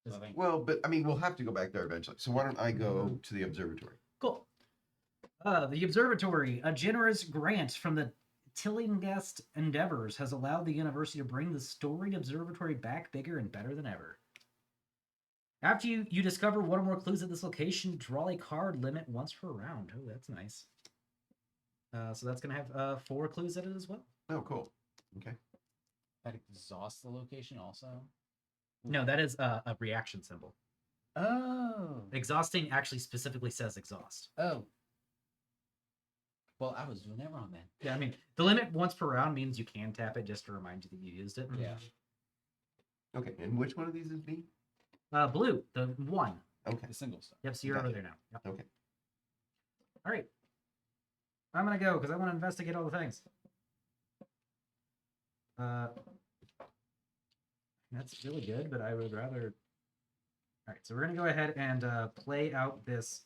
So I think Well, but I mean, we'll have to go back there eventually. So why don't I go to the observatory? cool. The observatory, a generous grant from the Tillinghast Endeavors has allowed the university to bring the storied observatory back bigger and better than ever. After you discover one or more clues at this location, draw a card limit once per round. Oh, that's nice. So that's going to have 4 clues in it as well. Oh, cool. Okay. that exhausts the location also. No, that is a reaction symbol. Oh. Exhausting actually specifically says exhaust. Oh. Well, I was doing that wrong then. Yeah, I mean, the limit once per round means you can tap it just to remind you that you used it. Yeah. Okay. And which one of these is me? Blue, the 1. Okay. The single stuff. Yep, so you're over Gotcha. there now. Yep. Okay. All right. I'm going to go because I want to investigate all the things. That's really good, but I would rather... All right, so we're going to go ahead and play out this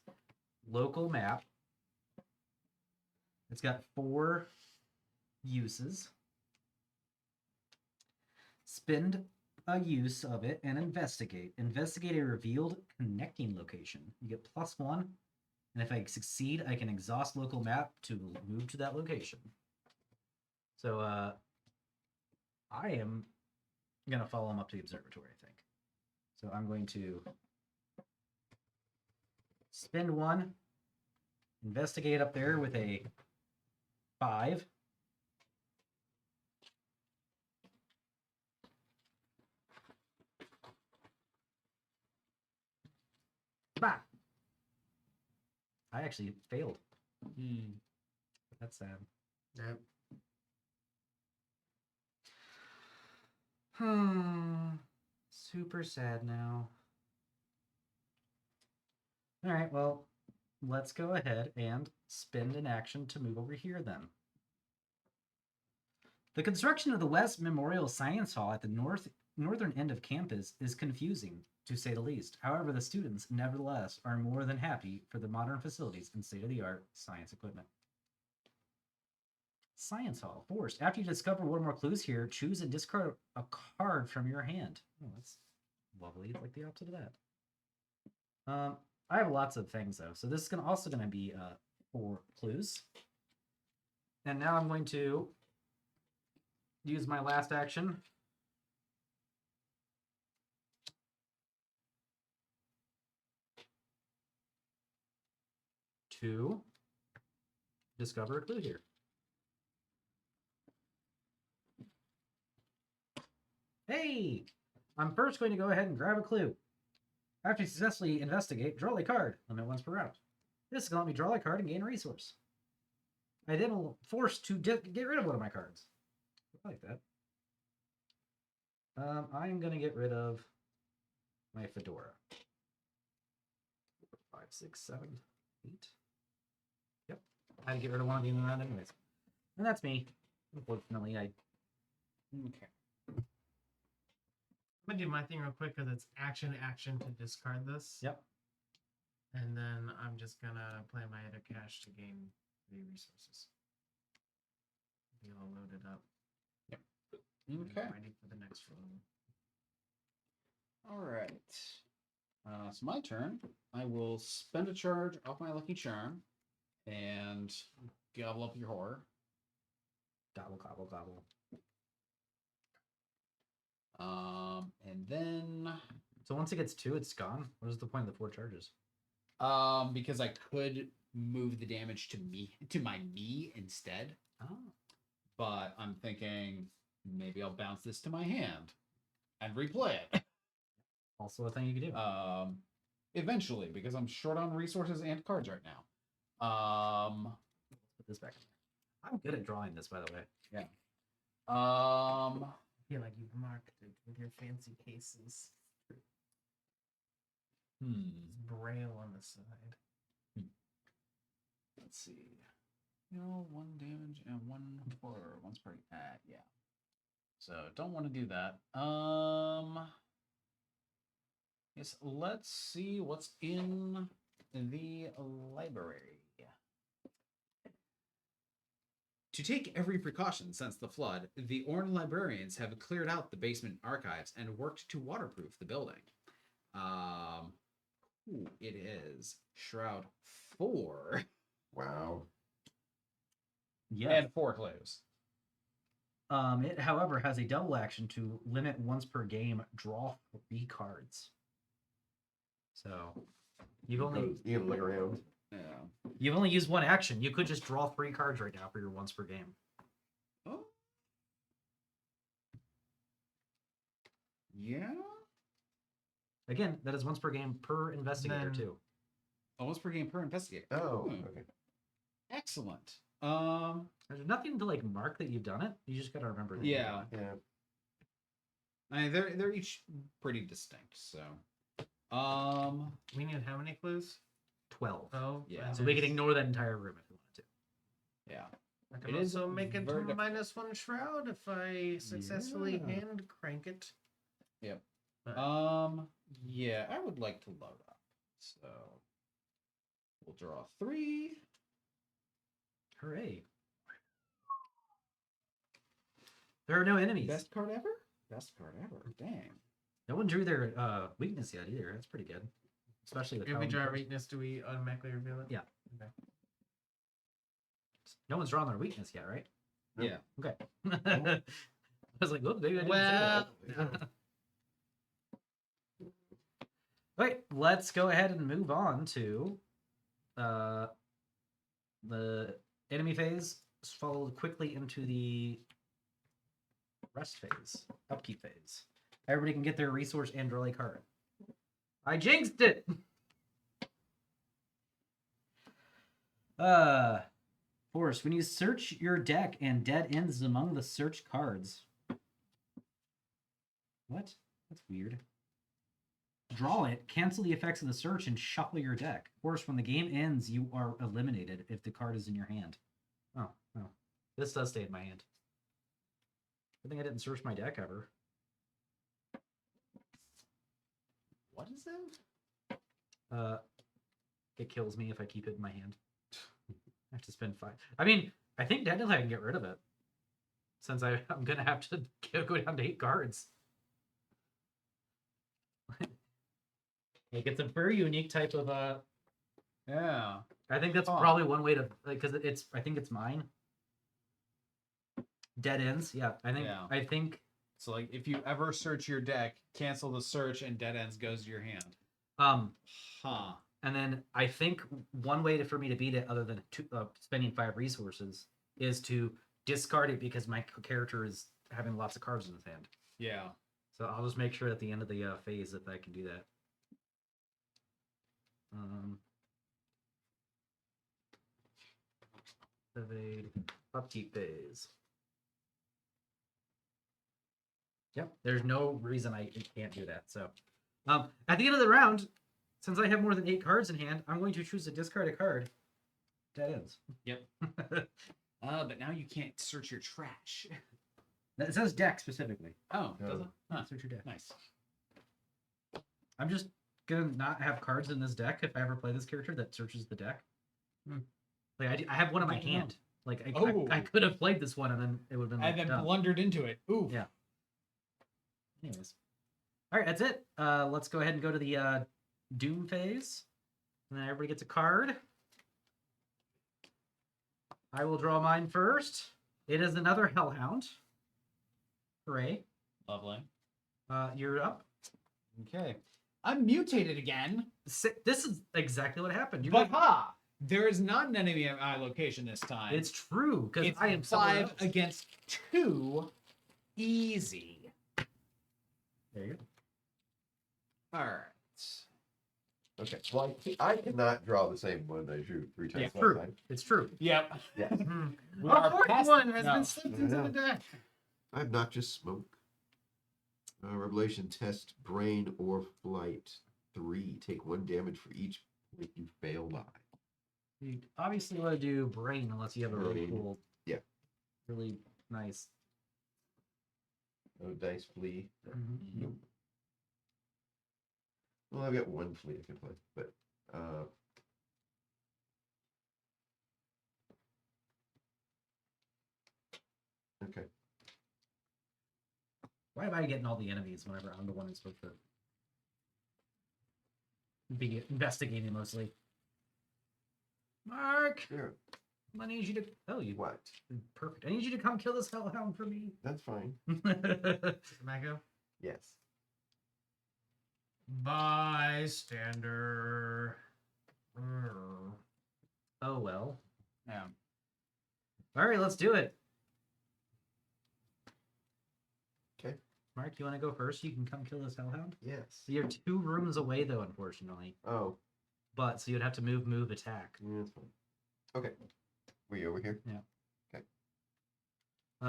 local map. It's got 4 uses. Spend a use of it and investigate. Investigate a revealed connecting location. You get +1, and if I succeed, I can exhaust local map to move to that location. So I am going to follow him up to the observatory, I think. So I'm going to spend 1, investigate up there with a 5. Bah! I actually failed. That's sad. Yep. Super sad now. All right, well, let's go ahead and spend an action to move over here then. The construction of the West Memorial Science Hall at the northern end of campus is confusing, to say the least. However, the students, nevertheless, are more than happy for the modern facilities and state-of-the-art science equipment. Science Hall. Forced. After you discover one or more clues here, choose and discard a card from your hand. Oh, that's lovely. It's like the opposite of that. I have lots of things though, so this is also going to be 4 clues. And now I'm going to use my last action. To discover a clue here. Hey! I'm first going to go ahead and grab a clue. After you successfully investigate, draw a card. Limit once per round. This is going to let me draw a card and gain a resource. I then will force to get rid of one of my cards. I like that. I'm going to get rid of my fedora. 5, 6, 7, 8. Yep. I had to get rid of one of the round anyways. And that's me. Unfortunately, I... Okay. I'm gonna do my thing real quick because it's action to discard this. Yep. And then I'm just gonna play my other cash to gain 3 resources. Be all loaded up. and Okay. Ready for the next roll. All right. It's my turn. I will spend a charge off my lucky charm and gobble up your horror. Gobble, gobble, gobble. And then So once it gets 2, it's gone? What is the point of the 4 charges? because I could move the damage to my knee instead, Oh. but I'm thinking maybe I'll bounce this to my hand and replay it. Also a thing you could do. Eventually, because I'm short on resources and cards right now. Put this back in there. I'm good at drawing this, by the way. I feel like you've marked it with your fancy cases. Braille on the side. Let's see. 1 damage and 1 horror once per. Yeah. So don't want to do that. Yes. Let's see what's in the library. To take every precaution since the flood, the Orne librarians have cleared out the basement archives and worked to waterproof the building. It is Shroud 4. Wow. Yeah. And 4 clues. It, however, has a double action to limit once per game, draw 3 cards. So you've only You can look around. Yeah. you've only used 1 action. You could just draw 3 cards right now for your once per game. Oh. Yeah. Again, that is once per game per investigator Then- too. Almost per game per investigator. Oh, Hmm. okay. Excellent. There's nothing to like mark that you've done it. You just gotta remember. That you've Yeah. done it. Yeah. I mean, they're each pretty distinct. So, We need how many clues? 12. Oh, Yeah. So we can ignore that entire room if we wanted to. yeah. I can It is also make it very to different. -1 shroud if I successfully Yeah. hand crank it. Yep. But- Yeah, I would like to load up. So, we'll draw 3. Hooray! There are no enemies. Best card ever? Best card ever. Dang. No one drew their weakness yet either. That's pretty good, especially with If how we many draw a cards- weakness, do we automatically reveal it? Yeah. Okay. No one's drawn their weakness yet, right? Nope. Yeah. Okay. I was like, "Whoop, maybe I didn't Well- say that." Okay, let's go ahead and move on to the enemy phase, followed quickly into the rest phase, upkeep phase. Everybody can get their resource and draw a card. I jinxed it! Force, when you search your deck and dead ends among the search cards. What? That's weird. Draw it, cancel the effects of the search, and shuffle your deck. Force, when the game ends, you are eliminated if the card is in your hand. Oh, no. This does stay in my hand. I think I didn't search my deck ever. What is that? It kills me if I keep it in my hand. I have to spend 5. I mean, I think technically I can get rid of it. Since I'm gonna have to go down to 8 cards. Like it's a very unique type of Yeah. I think that's Huh. probably one way to because I think it's mine. Dead ends, yeah. Yeah. I think So like if you ever search your deck, cancel the search and dead ends goes to your hand. Huh. and then I think one way for me to beat it, other than spending 5 resources, is to discard it because my character is having lots of cards in his hand. Yeah. So I'll just make sure at the end of the phase that I can do that. Evade upkeep phase. Yep, there's no reason I can't do that. So, at the end of the round, since I have more than 8 cards in hand, I'm going to choose to discard a card. Dead ends. Yep. But now you can't search your trash. It says deck specifically. Oh, does it? Huh. Search your deck. Nice. I'm just gonna not have cards in this deck if I ever play this character that searches the deck. Like I have one in my Good to know. hand. Like Oh. I could have played this one and then it would have been. And then dumb. blundered into it. Ooh. Yeah. Anyways, all right, that's it. Let's go ahead and go to the Doom phase, and then everybody gets a card. I will draw mine first. It is another Hellhound. Hooray! Lovely. You're up. Okay. I'm mutated again. This is exactly what happened. You're But ha! There is not an enemy at my location this time. It's true because It's I am somewhere 5 else. against 2. Easy. There you go. All right. Okay. Well, I cannot draw the same one I drew 3 times last True. time. It's true. Yep. Yes. We A are fourth past- one has no. been slipped into the deck. Obnoxious smoke. Revelation test brain or flight. 3. Take 1 damage for each point you fail by. You obviously want to do brain unless you have a really Brain. cool, Yeah. really nice. No dice flea. Mhm. Nope. Well, I've got 1 flea I can play, but okay. Why am I getting all the enemies whenever I'm the one who's supposed to be investigating mostly? Mark, Sure. I need you to. Oh, you What? perfect. I need you to come kill this hellhound for me. That's fine. Mago. Yes. Bystander. Oh well. Yeah. All right, let's do it. Okay. Mark, you want to go first? You can come kill this hellhound. Yes. So you're 2 rooms away, though, unfortunately. Oh, But so you'd have to move, attack. yeah, that's fine. Okay. Were you over here?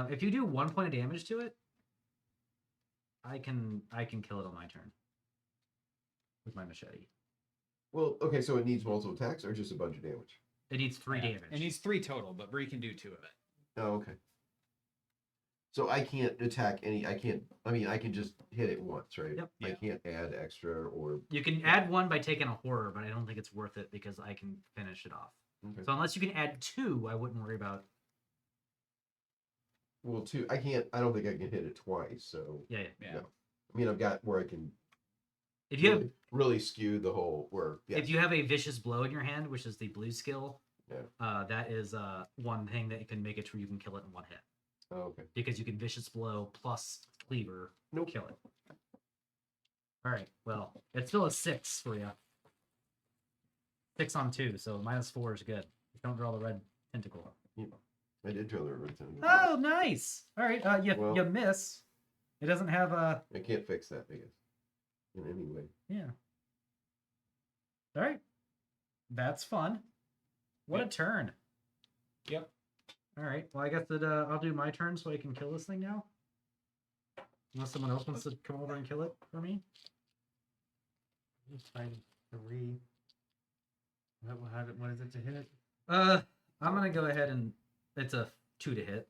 If you do 1 point of damage to it, I can kill it on my turn with my machete. Well, okay, so it needs multiple attacks or just a bunch of damage? It needs 3 Yeah. damage. It needs 3 total, but Brie can do 2 of it. Oh, okay. So I can't attack any. I can just hit it once, right? Yep. I Yeah. can't add extra or. You can add 1 by taking a horror, but I don't think it's worth it because I can finish it off. Okay. So unless you can add 2, I wouldn't worry about. Well, 2. I can't. I don't think I can hit it twice. So Yeah. Yeah. No. I mean, I've got where I can If you have really skew the whole. Where yes. if you have a vicious blow in your hand, which is the blue skill, Yeah. that is one thing that can make it where you can kill it in 1 hit Oh, okay. because you can vicious blow plus cleaver Nope. kill it. All right. Well, it's still a 6 for you. 6 on 2, so -4 is good. Don't draw the red tentacle. I did draw the return. Oh, nice. All right. You Well- miss. It doesn't have a. I can't fix that, I guess. In any way. Yeah. All right. That's fun. What a Yep. turn. Yep. All right. Well, I guess that I'll do my turn so I can kill this thing now. Unless someone else wants to come over and kill it for me. Let's find 3. What is it to hit it? I'm gonna go ahead and it's a 2 to hit.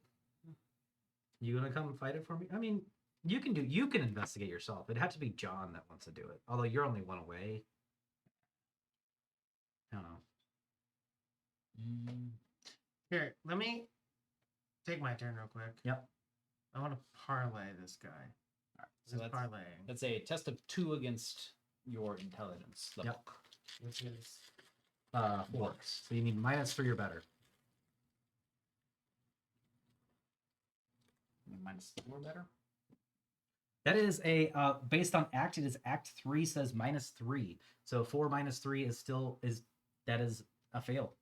You gonna come fight it for me? I mean, you can investigate yourself. It'd have to be John that wants to do it. Although you're only 1 away. I don't know. Here, let me take my turn real quick. Yep. I want to parlay this guy. So Just that's parlaying. that's a test of 2 against your intelligence level. Yep. Which is 4. So you need -3 or better. -4 better. That is a based on Act. It is Act 3 says -3. So 4 -3 is still that is a fail.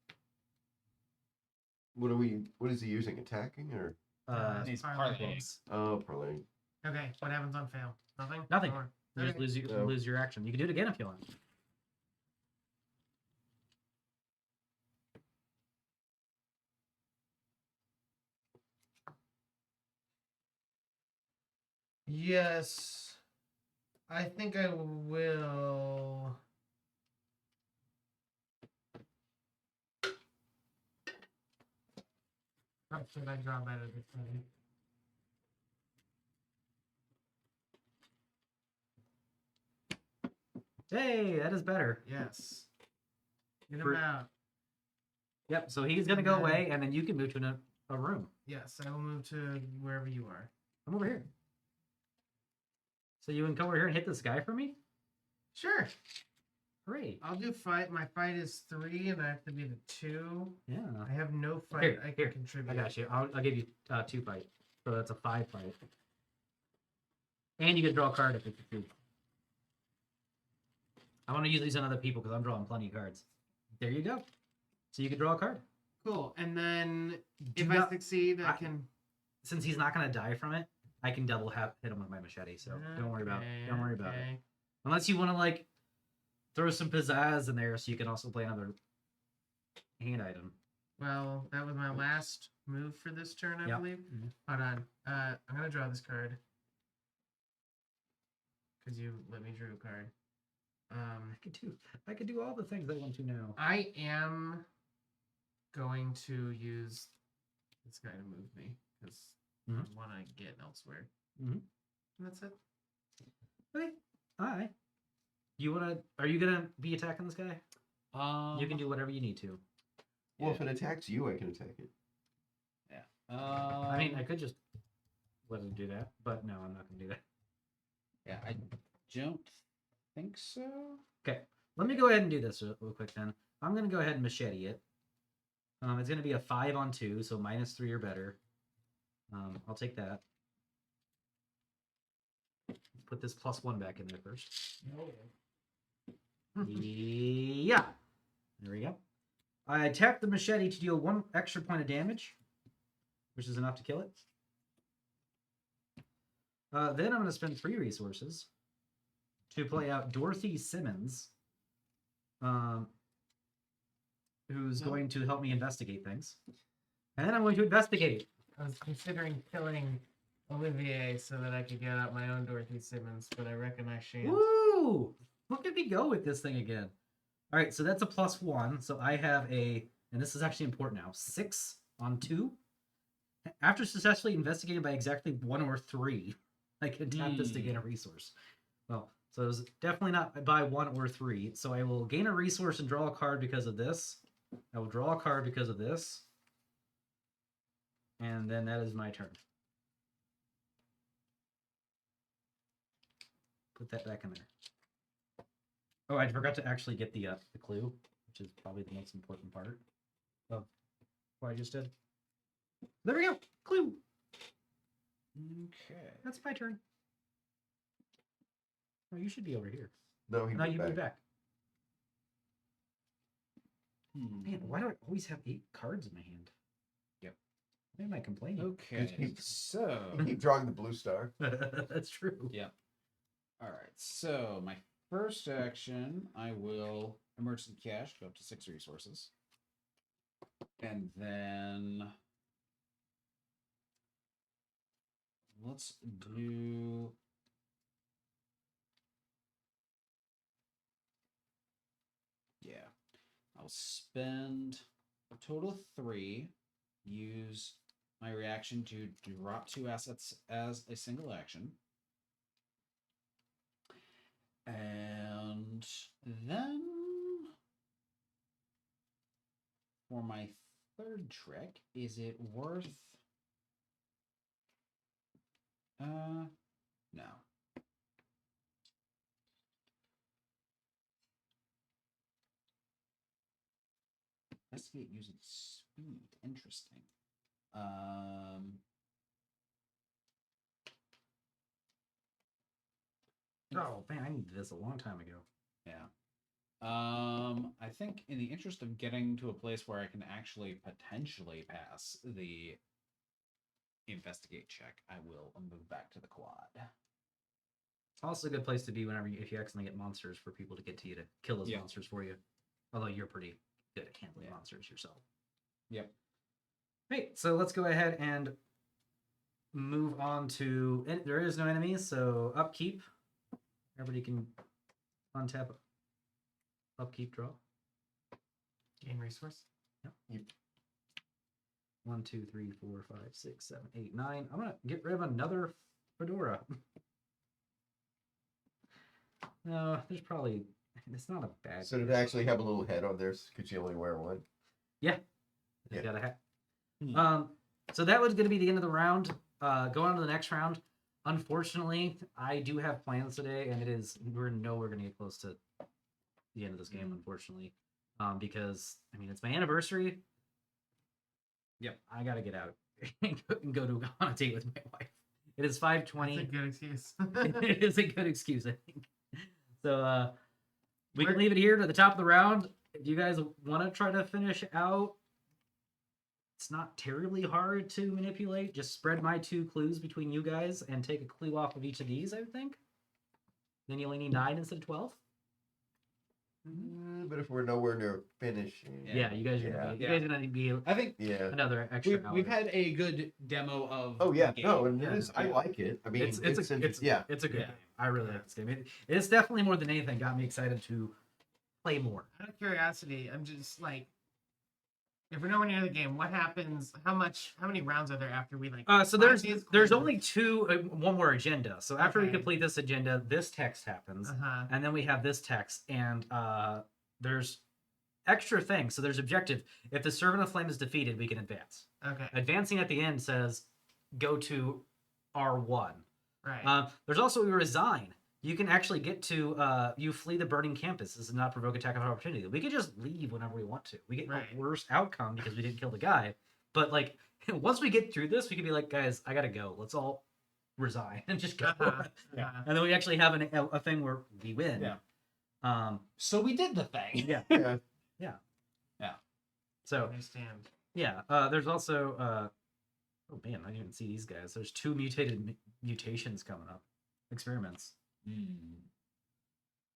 What is he using? Attacking or He's parlaying. parlaying. oh parlaying? Okay, what happens on fail? Nothing. Nothing. Or- You just Okay. lose your action. You can do it again if you want. Yes, I think I will. How should I draw better this time? Hey, that is better. Yes. Get For- him out. Yep. So he's gonna go away, and then you can move to a room. Yes, I will move to wherever you are. I'm over here. So you can come over here and hit this guy for me. Sure. Great. I'll do fight. My fight is 3, and I have to be the 2. Yeah. I have no fight Here, I can here. contribute. I got you. I'll give you 2 fight. So that's a 5 fight. And you can draw a card if it's a 2. I want to use these on other people because I'm drawing plenty of cards. There you go. So you can draw a card. Cool. And then Do if not- I succeed, I I- can. Since he's not going to die from it, I can double hit him with my machete. So don't worry about it. Don't worry about it. Okay. Unless you want to like throw some pizzazz in there so you can also play another hand item. Well, that was my last move for this turn, I Yep. believe. Mhm. Hold on. I'm gonna draw this card because you let me draw a card. I could do all the things I want to now. I am going to use this guy to move me because Mhm. I want to get elsewhere. Mhm. And that's it. Okay. All right. Are you gonna be attacking this guy? You can do whatever you need to. Well, if it attacks you, I can attack it. I mean, I could just let him do that, but no, I'm not gonna do that. Yeah, I don't think so. Okay. Let me go ahead and do this real quick then. I'm gonna go ahead and machete it. It's gonna be a 5 on 2, so -3 or better. I'll take that. Put this +1 back in there first. Yeah. There we go. I tap the machete to deal 1 extra point of damage, which is enough to kill it. Then I'm going to spend 3 resources to play out Dorothy Simmons, who's going to help me investigate things. And then I'm going to investigate it. I was considering killing Olivier so that I could get out my own Dorothy Simmons, but I reckon I shan't. Woo! Look at me go with this thing again. All right, so that's a +1. So I have and this is actually important now, 6 on 2. After successfully investigating by exactly 1 or 3, I can tap this to gain a resource. Well, so it's definitely not by 1 or 3. So I will gain a resource and draw a card because of this. I will draw a card because of this. And then that is my turn. Put that back in there. Oh, I forgot to actually get the clue, which is probably the most important part of what I just did. There we go. Clue. Okay. That's my turn. Oh, you should be over here. No, he No, moved you back. move back. Man, why do I always have 8 cards in my hand? Yep. Why am I complaining? Okay. So. You keep drawing the blue star. That's true. Yeah. All right. So my first action, I will emergency cash, go up to 6 resources, and then let's do. Yeah, I'll spend a total of 3. Use my reaction to drop 2 assets as a single action. And then for my third trick, is it worth No. Investigate using speed. Interesting. Oh man, I needed this a long time ago. Yeah. I think in the interest of getting to a place where I can actually potentially pass the investigate check, I will move back to the quad. It's also a good place to be whenever if you accidentally get monsters for people to get to you to kill those Yeah. monsters for you. Although you're pretty good at handling Yeah. monsters yourself. Yep. Hey, so let's go ahead and move on to. There is no enemies, so upkeep. Everybody can untap upkeep draw. Gain resource. 1, 2, 3, 4, 5, 6, 7, 8, 9. I'm gonna get rid of another fedora. No, there's probably. It's not a bad. So did it actually have a little head on there? Could you only wear one? Yeah. Yeah. Got a hat. Hmm. So that was going to be the end of the round. Going on to the next round. Unfortunately, I do have plans today, and we're going to get close to the end of this game. Unfortunately, because I mean it's my anniversary. Yep, I got to get out and go on a date with my wife. It is 5:20. That's a good excuse. It is a good excuse, I think. So we can leave it here to the top of the round. If you guys want to try to finish out, it's not terribly hard to manipulate. Just spread my 2 clues between you guys and take a clue off of each of these, I would think. Then you only need 9 instead of 12. But if we're nowhere near finishing, Yeah, you guys are gonna be, you guys are gonna be I think yeah. another extra hour. we've had a good demo of. Oh yeah, the no, game. and it is. I Yeah. like it. I mean, it's a good yeah. game. Yeah. I really like this game. It's definitely more than anything got me excited to play more. Out of curiosity, I'm just like, if we're nowhere near the game, what happens? How many rounds are there after we like? So find there's these there's clues? only one more agenda. So after we Okay. complete this agenda, this text happens, Uh-huh. and then we have this text, and there's extra things. So there's objective. If the Servant of Flame is defeated, we can advance. Okay. Advancing at the end says go to R1. Right. There's also we resign. You can actually get to you flee the burning campus. This does not provoke attack of opportunity. We could just leave whenever we want to. We get Right. a worse outcome because we didn't kill the guy. But like once we get through this, we can be like, guys, I gotta go. Let's all resign and just go. Uh-huh. Yeah. Uh-huh. And then we actually have a thing where we win. Yeah. So we did the thing. Yeah. Yeah. So Understand. yeah. There's also oh man, I didn't even see these guys. There's 2 mutations coming up. Experiments.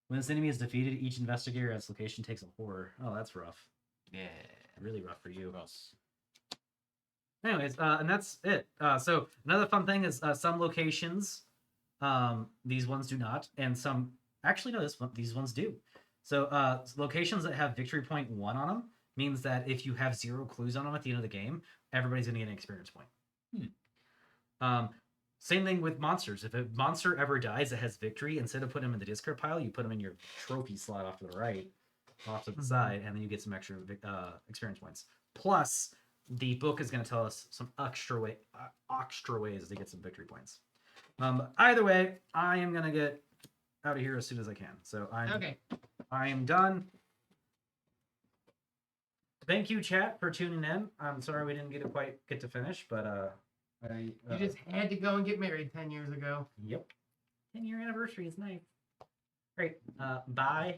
When this enemy is defeated, each investigator at its location takes a horror. Oh, that's rough. Yeah. Really rough for you. Gross. Anyways, and that's it. So another fun thing is some locations, these ones do not, and some actually no, these ones do. So locations that have victory point 1 on them means that if you have 0 clues on them at the end of the game, everybody's gonna get an experience point. Same thing with monsters. If a monster ever dies that has victory, instead of putting them in the discard pile, you put them in your trophy slot off to the right, off to the side, and then you get some extra experience points. Plus, the book is going to tell us some extra ways to get some victory points. Either way, I am going to get out of here as soon as I can. So I am done. Thank you, chat, for tuning in. I'm sorry we didn't quite get to finish, but You just had to go and get married 10 years ago. Yep. 10-year anniversary is nice. Great. Bye.